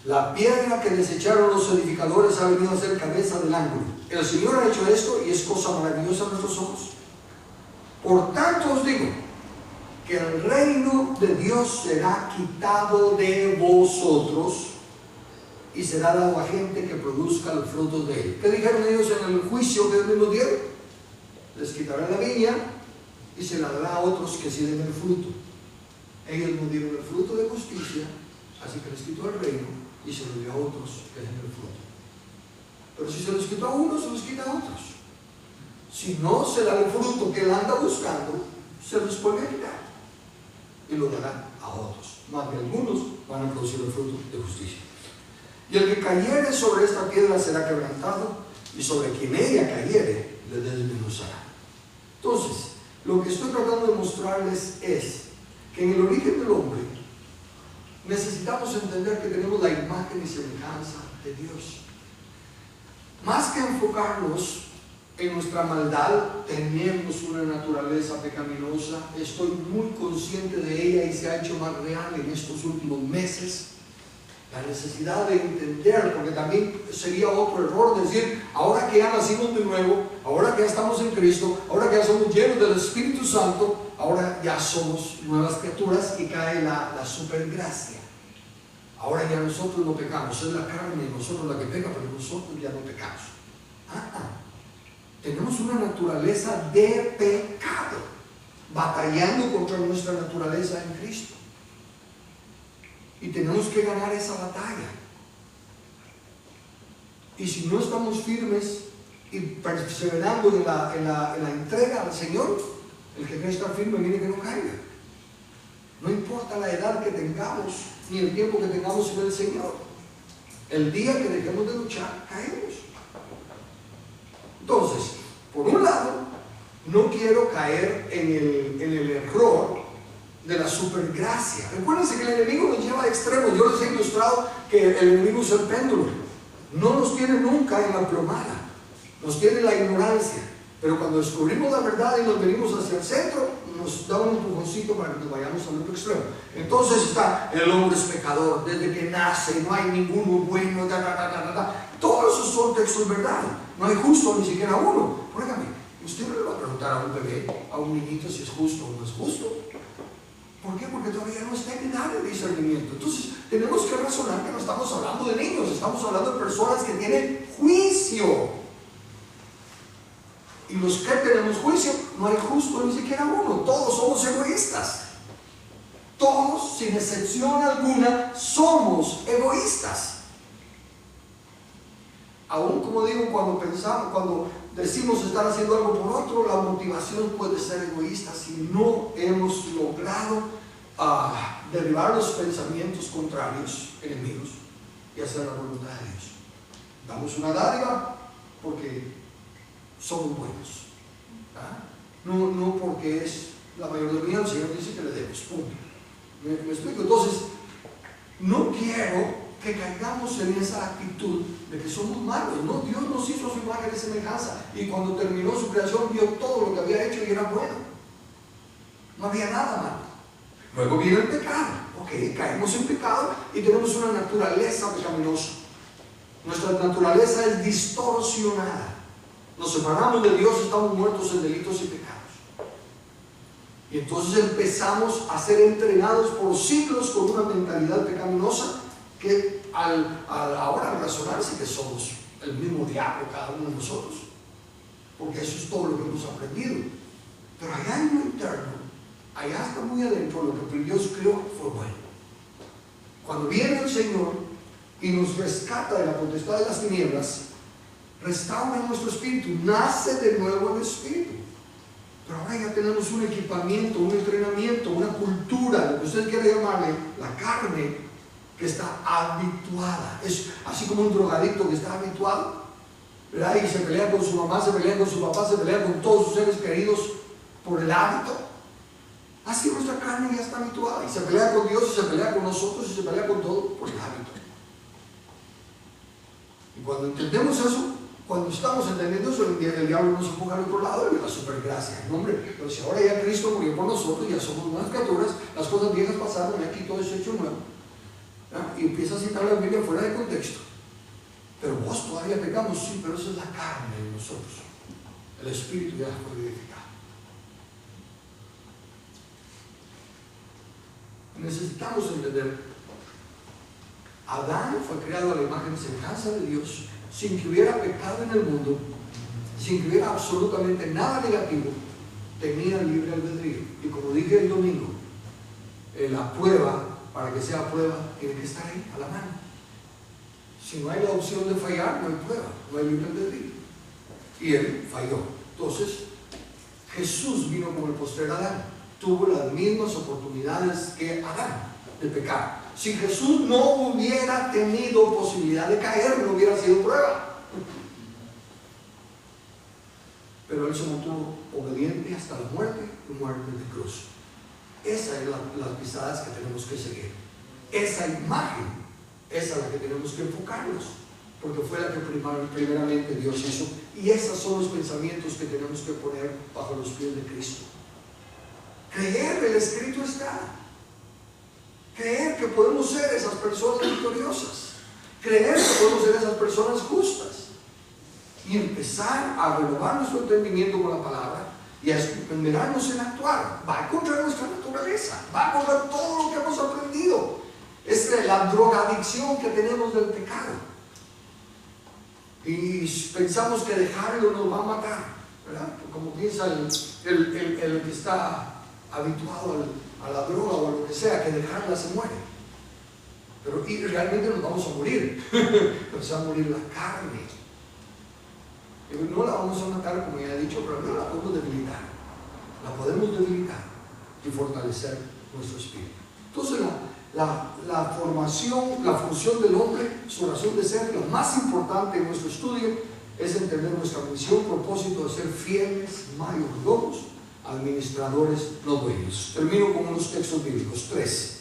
[SPEAKER 1] la piedra que desecharon los edificadores ha venido a ser cabeza del ángulo. El Señor ha hecho esto y es cosa maravillosa a nuestros ojos. Por tanto os digo que el reino de Dios será quitado de vosotros y será dado a gente que produzca los frutos de él. ¿Qué dijeron ellos en el juicio que ellos nos dieron? Les quitará la viña y se la dará a otros que sí den el fruto. Ellos nos dieron el fruto de justicia, así que les quitó el reino y se lo dio a otros que den el fruto. Pero si se los quitó a unos, se los quita a otros. Si no se da el fruto que él anda buscando, se los vuelve a quitar y lo dará a otros. Más de algunos van a producir el fruto de justicia. Y el que cayere sobre esta piedra será quebrantado, y sobre quien ella cayere le desmenuzará. Entonces, lo que estoy tratando de mostrarles es que en el origen del hombre necesitamos entender que tenemos la imagen y semejanza de Dios. Más que enfocarnos en nuestra maldad, tenemos una naturaleza pecaminosa. Estoy muy consciente de ella y se ha hecho más real en estos últimos meses. La necesidad de entender, porque también sería otro error decir, ahora que ya nacimos de nuevo, ahora que ya estamos en Cristo, ahora que ya somos llenos del Espíritu Santo, ahora ya somos nuevas criaturas y cae la supergracia. Ahora ya nosotros no pecamos, es la carne de nosotros la que peca, pero nosotros ya no pecamos. Tenemos una naturaleza de pecado, batallando contra nuestra naturaleza en Cristo. Y tenemos que ganar esa batalla. Y si no estamos firmes y perseverando en la entrega al Señor, el que quiere estar firme, mire que no caiga. No importa la edad que tengamos, ni el tiempo que tengamos en el Señor. El día que dejemos de luchar, caemos. Entonces, por un lado, no quiero caer en el error de la supergracia. Recuérdense que el enemigo nos lleva a extremos. Yo les he ilustrado que el enemigo es el péndulo. No nos tiene nunca en la plomada, nos tiene en la ignorancia. Pero cuando descubrimos la verdad y nos venimos hacia el centro, nos da un empujoncito para que nos vayamos al otro extremo. Entonces está el hombre es pecador desde que nace, no hay ninguno bueno, todos esos son textos verdad. No hay justo ni siquiera uno. Óigame, usted no le va a preguntar a un bebé, a un niñito si es justo o no es justo. ¿Por qué? Porque todavía no está en edad de discernimiento. Entonces tenemos que razonar que no estamos hablando de niños, estamos hablando de personas que tienen juicio. Y los que tenemos juicio, no hay justo ni siquiera uno. Todos somos egoístas. Todos, sin excepción alguna, somos egoístas. Aún, como digo, cuando decimos estar haciendo algo por otro, la motivación puede ser egoísta si no hemos logrado derribar los pensamientos contrarios, enemigos, y hacer la voluntad de Dios. Damos una dádiva porque somos buenos, no porque es la mayoría. El Señor dice que le demos, punto. ¿Me explico? Entonces, no quiero que caigamos en esa actitud de que somos malos. No, Dios nos hizo a su imagen y semejanza, y cuando terminó su creación vio todo lo que había hecho y era bueno. No había nada malo. Luego viene el pecado. Ok, caemos en pecado y tenemos una naturaleza pecaminosa. Nuestra naturaleza es distorsionada. Nos separamos de Dios, estamos muertos en delitos y pecados. Y entonces empezamos a ser entrenados por siglos con una mentalidad pecaminosa que ahora al razonarse que somos el mismo diablo cada uno de nosotros, porque eso es todo lo que hemos aprendido. Pero allá en lo interno, allá hasta muy adentro, lo que Dios creó fue bueno. Cuando viene el Señor y nos rescata de la potestad de las tinieblas, restaura nuestro espíritu, nace de nuevo el espíritu. Pero ahora ya tenemos un equipamiento, un entrenamiento, una cultura, lo que usted quiera llamarle, la carne, que está habituada. Es así como un drogadicto que está habituado, ¿verdad? Y se pelea con su mamá, se pelea con su papá, se pelea con todos sus seres queridos por el hábito. Así nuestra carne ya está habituada, y se pelea con Dios, y se pelea con nosotros, y se pelea con todo por el hábito. Y cuando entendemos eso, cuando estamos entendiendo eso, el diablo nos empuja al otro lado y la supergracia. No, hombre, pero si ahora ya Cristo murió por nosotros, ya somos nuevas criaturas, las cosas viejas pasaron y aquí todo es hecho nuevo. Y empieza a citar la Biblia fuera de contexto. Pero vos todavía pecamos, sí, pero esa es la carne de nosotros. El espíritu ya fue vivificado. Necesitamos entender, Adán fue creado a la imagen y semejanza de Dios, sin que hubiera pecado en el mundo, sin que hubiera absolutamente nada negativo, tenía libre albedrío. Y como dije el domingo, la prueba, para que sea prueba, tiene que estar ahí, a la mano. Si no hay la opción de fallar, no hay prueba, no hay libre albedrío. Y él falló. Entonces, Jesús vino como el postrer Adán, tuvo las mismas oportunidades que Adán de pecar. Si Jesús no hubiera tenido posibilidad de caer, no hubiera sido prueba. Pero Él se mantuvo obediente hasta la muerte y muerte de cruz. Esas son las pisadas que tenemos que seguir. Esa imagen, esa es la que tenemos que enfocarnos, porque fue la que primeramente Dios hizo. Y esos son los pensamientos que tenemos que poner bajo los pies de Cristo. Creer, el escrito está. Creer que podemos ser esas personas victoriosas. Creer que podemos ser esas personas justas. Y empezar a renovar nuestro entendimiento con la palabra y a esperarnos en actuar. Va a contra nuestra naturaleza, va a contra todo lo que hemos aprendido. Es la drogadicción que tenemos del pecado. Y pensamos que dejarlo nos va a matar, ¿verdad? Como piensa el que está habituado a la droga o a lo que sea, que dejarla se muere. Pero y realmente nos vamos a morir. Nos va a morir la carne. No la vamos a matar, como ya he dicho, pero no la podemos debilitar. La podemos debilitar y fortalecer nuestro espíritu. Entonces la formación, la función del hombre, su razón de ser, lo más importante en nuestro estudio es entender nuestra misión, propósito de ser fieles, mayordomos, administradores no dueños. Termino con unos textos bíblicos, 3.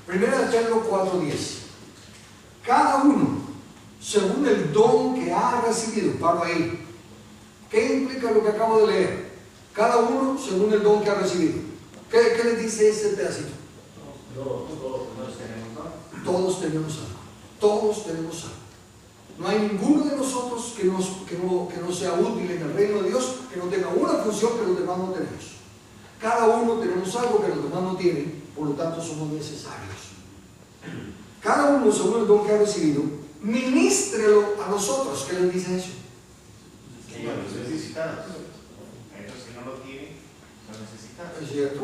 [SPEAKER 1] Primera de Pedro 4:10. Cada uno, según el don que ha recibido, paro ahí. ¿Qué implica lo que acabo de leer? Cada uno según el don que ha recibido. ¿Qué les dice este pedacito? Todos tenemos algo. Todos tenemos algo. No hay ninguno de nosotros que no sea útil en el reino de Dios, que no tenga una función que los demás no tenemos. Cada uno tenemos algo que los demás no tienen, por lo tanto somos necesarios. Cada uno según el don que ha recibido, ministrelo a nosotros. ¿Qué les dice eso?
[SPEAKER 6] Que los necesitados. Ellos que no lo tienen, son necesitados.
[SPEAKER 1] ¿Es cierto?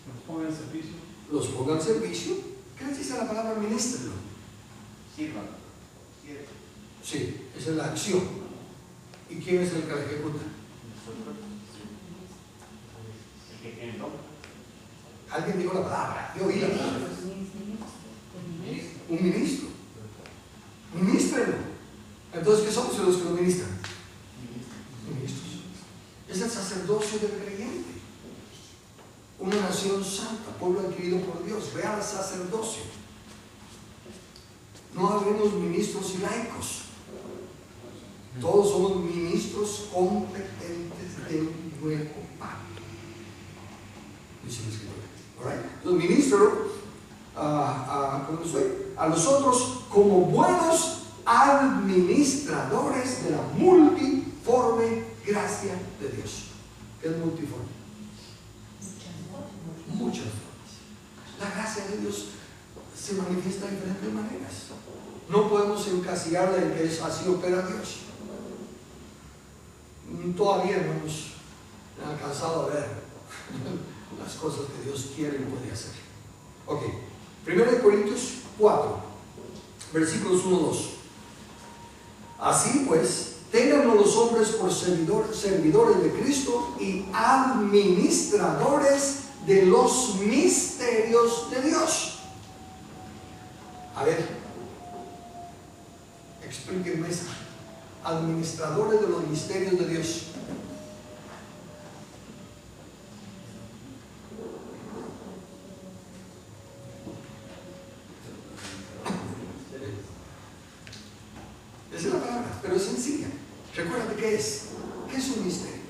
[SPEAKER 2] Nos pongan en servicio.
[SPEAKER 1] Los ponga al servicio. ¿Qué les dice la palabra ministrelo?
[SPEAKER 6] Sirvan.
[SPEAKER 1] Sí, esa es la acción. ¿Y quién es el que la ejecuta?
[SPEAKER 6] El que tiene el don.
[SPEAKER 1] Alguien dijo la palabra, yo oí la palabra. Un ministro. Ministrelo. Entonces, ¿qué somos los que lo ministran? Ministros. Es el sacerdocio del creyente. Una nación santa, pueblo adquirido por Dios, real sacerdocio. No habremos ministros y laicos. Todos somos ministros competentes del nuevo pacto. Dice la escritura. Entonces, ministro a nosotros como buenos administradores de la multiforme gracia de Dios. ¿Qué es multiforme? Muchas formas. La gracia de Dios se manifiesta de diferentes maneras. No podemos encasillarla en que así opera Dios. Todavía no hemos alcanzado a ver las cosas que Dios quiere y puede hacer. Ok, 1 Corintios 4, versículos 1-2. Así pues, téngannos los hombres por servidores de Cristo y administradores de los misterios de Dios. A ver, explíquenme eso. Administradores de los misterios de Dios. Esa es la palabra, pero es sencilla. Recuérdate qué es. ¿Qué es un misterio?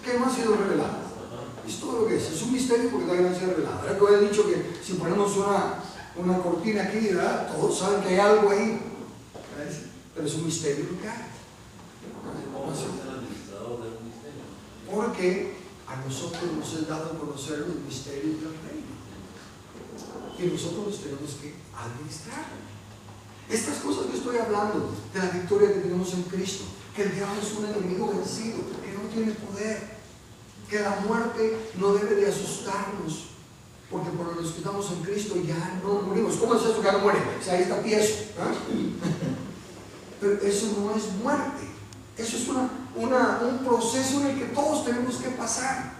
[SPEAKER 1] Que no ha sido revelado. Es todo lo que es un misterio porque todavía no ha sido revelado. Ahora que había dicho que si ponemos una cortina aquí, ¿verdad? Todos saben que hay algo ahí, pero es un misterio lo que hay. Porque a nosotros nos es dado conocer los misterios del reino y nosotros los tenemos que administrar. Estas cosas que estoy hablando, de la victoria que tenemos en Cristo, que el diablo es un enemigo vencido, que no tiene poder, que la muerte no debe de asustarnos, porque por los que estamos en Cristo ya no morimos. ¿Cómo es eso que no muere? O sea, ahí está tieso. Pero eso no es muerte, eso es un proceso en el que todos tenemos que pasar.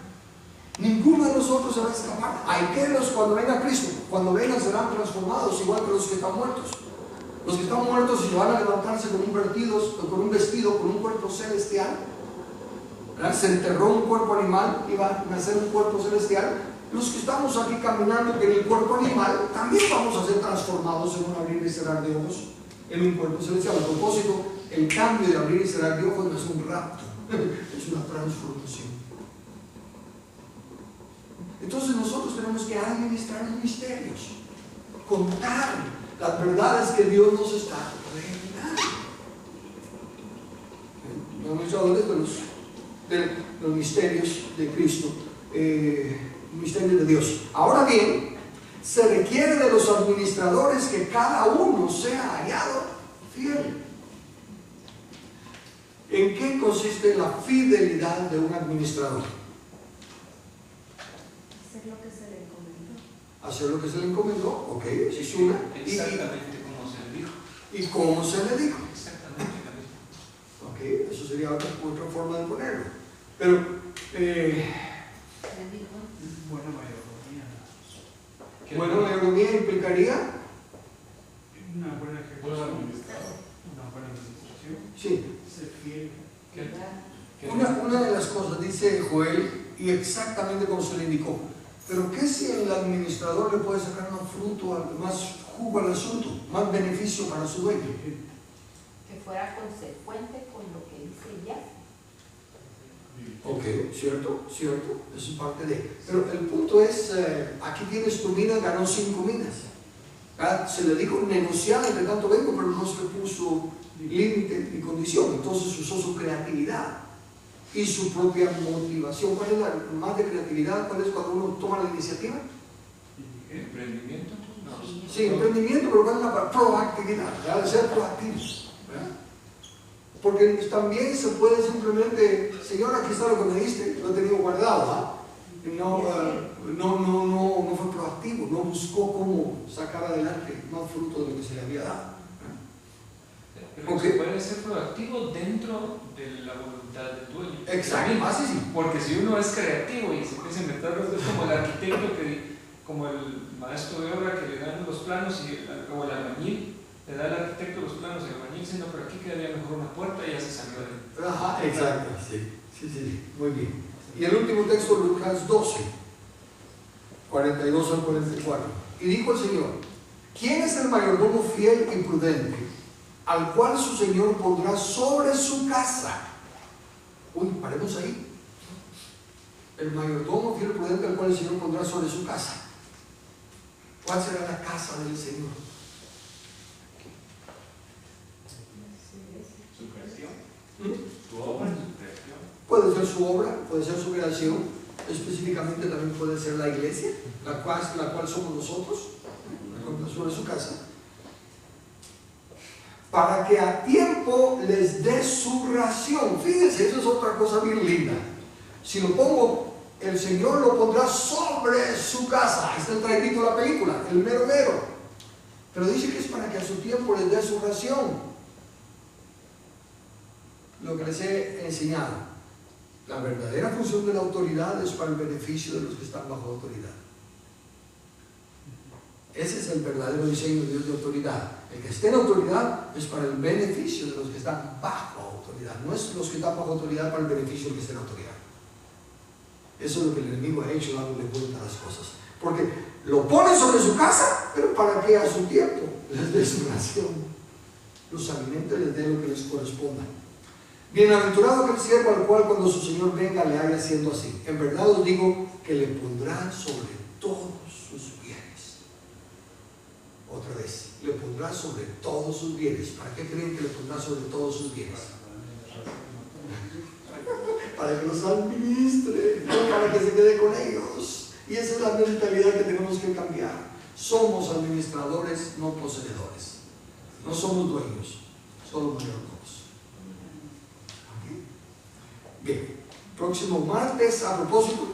[SPEAKER 1] Ninguno de nosotros se va a escapar. Hay que los, cuando venga Cristo, cuando vengan serán transformados igual que los que están muertos. Los que están muertos y van a levantarse con un vestido, con un cuerpo celestial. ¿Verdad? Se enterró un cuerpo animal y va a nacer un cuerpo celestial. Los que estamos aquí caminando en el cuerpo animal también vamos a ser transformados en un abrir y cerrar de ojos en un cuerpo celestial. A propósito, el cambio de abrir y cerrar de ojos no es un rapto, es una transformación. Entonces nosotros tenemos que administrar los misterios, contar las verdades que Dios nos está revelando. No hemos hablado de los misterios de Cristo, misterios de Dios. Ahora bien, se requiere de los administradores que cada uno sea hallado fiel. ¿En qué consiste la fidelidad de un administrador?
[SPEAKER 4] Hacer lo que se le encomendó.
[SPEAKER 1] Hacer lo que se le encomendó, ok, esa es una.
[SPEAKER 7] Exactamente como se le dijo.
[SPEAKER 1] ¿Y cómo se le dijo?
[SPEAKER 7] Exactamente la misma.
[SPEAKER 1] Ok, eso sería otra forma de ponerlo. Pero,
[SPEAKER 2] Buena mayordomía.
[SPEAKER 1] bueno, la mayordomía implicaría,
[SPEAKER 2] Una buena ejecución.
[SPEAKER 3] Buen administrador.
[SPEAKER 2] Una buena administración.
[SPEAKER 1] sí,
[SPEAKER 2] Ser fiel.
[SPEAKER 1] una de las cosas, dice Joel, y exactamente como se le indicó. Pero ¿qué si el administrador le puede sacar más fruto, más jugo al asunto, más beneficio para su dueño?
[SPEAKER 9] Que fuera consecuente con lo que dice ya.
[SPEAKER 1] Ok, cierto, eso es parte de. Pero el punto es, aquí tienes tu mina, ganó 5 minas. Se le dijo negociar, entre tanto vengo, pero no se le puso límite ni condición. Entonces usó su creatividad y su propia motivación. ¿Cuál es la más de creatividad? ¿Cuál es cuando uno toma la iniciativa?
[SPEAKER 7] ¿Emprendimiento? No.
[SPEAKER 1] Sí, emprendimiento, pero ¿cuál es la proactividad? ¿Verdad? De ser proactivos. ¿Verdad? Porque también se puede simplemente, Señor, aquí está lo que me diste, lo he tenido guardado. ¿Ah? No fue proactivo, no buscó cómo sacar adelante más fruto de lo que se le había dado.
[SPEAKER 7] Pero
[SPEAKER 1] Ok.
[SPEAKER 7] se puede ser proactivo dentro de la voluntad del dueño.
[SPEAKER 1] Exacto, así sí.
[SPEAKER 7] Porque si uno es creativo y se empieza a inventar, es como el arquitecto, como el maestro de obra que le dan los planos, o el albañil le da al arquitecto los planos, el albañil diciendo, pero aquí quedaría mejor una puerta y ya se salió de.
[SPEAKER 1] Ajá, exacto, sí, muy bien. Y el último texto, Lucas 12, 42 al 44. Y dijo el Señor: ¿quién es el mayordomo fiel y prudente, al cual su Señor pondrá sobre su casa? Uy, paremos ahí. El mayordomo fiel y prudente, al cual el Señor pondrá sobre su casa. ¿Cuál será la casa del Señor?
[SPEAKER 6] Su creación,
[SPEAKER 1] ¿Mm?
[SPEAKER 6] su obra, su creación.
[SPEAKER 1] Puede ser su obra, puede ser su creación, específicamente también puede ser la iglesia, la cual somos nosotros, sobre su casa, para que a tiempo les dé su ración. Fíjense, eso es otra cosa bien linda. Si lo pongo, el Señor lo pondrá sobre su casa. Ahí está el traidito de la película, el mero mero. Pero dice que es para que a su tiempo les dé su ración. Lo que les he enseñado. La verdadera función de la autoridad es para el beneficio de los que están bajo autoridad. Ese es el verdadero diseño de Dios de autoridad. El que esté en autoridad es para el beneficio de los que están bajo autoridad. No es los que están bajo autoridad para el beneficio de los que estén en autoridad. Eso es lo que el enemigo ha hecho, dándole vuelta a las cosas. Porque lo pone sobre su casa, pero para que a su tiempo les dé su ración, los alimente, les dé lo que les corresponda. Bienaventurado aquel siervo al cual cuando su Señor venga le haya siendo así. En verdad os digo que le pondrá sobre todos sus bienes. Otra vez, le pondrá sobre todos sus bienes. ¿Para qué creen que le pondrá sobre todos sus bienes? Para que los administre, no para que se quede con ellos. Y esa es la mentalidad que tenemos que cambiar. Somos administradores, no poseedores. No somos dueños, somos mayordomos. Bien, próximo martes, a propósito,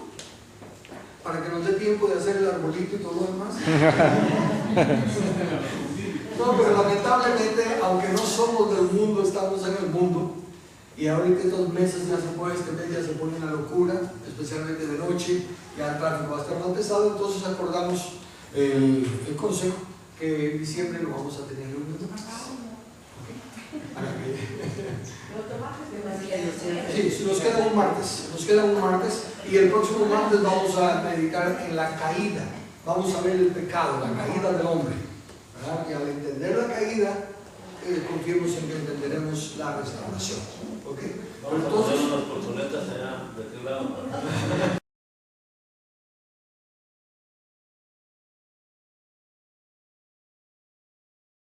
[SPEAKER 1] para que nos dé tiempo de hacer el arbolito y todo lo demás. No, pero lamentablemente, aunque no somos del mundo, estamos en el mundo. Y ahorita estos meses ya se puede, este mes ya se pone una locura, especialmente de noche, ya el tráfico va a estar más pesado, entonces acordamos el consejo que en diciembre lo vamos a tener lunes de martes. Sí, sí, nos queda un martes y el próximo martes vamos a meditar en la caída, vamos a ver el pecado, la caída del hombre, ¿verdad? Y al entender la caída, confiemos en que entenderemos la restauración. ¿Okay?
[SPEAKER 5] Vamos a poner unas portonetas allá de aquel lado.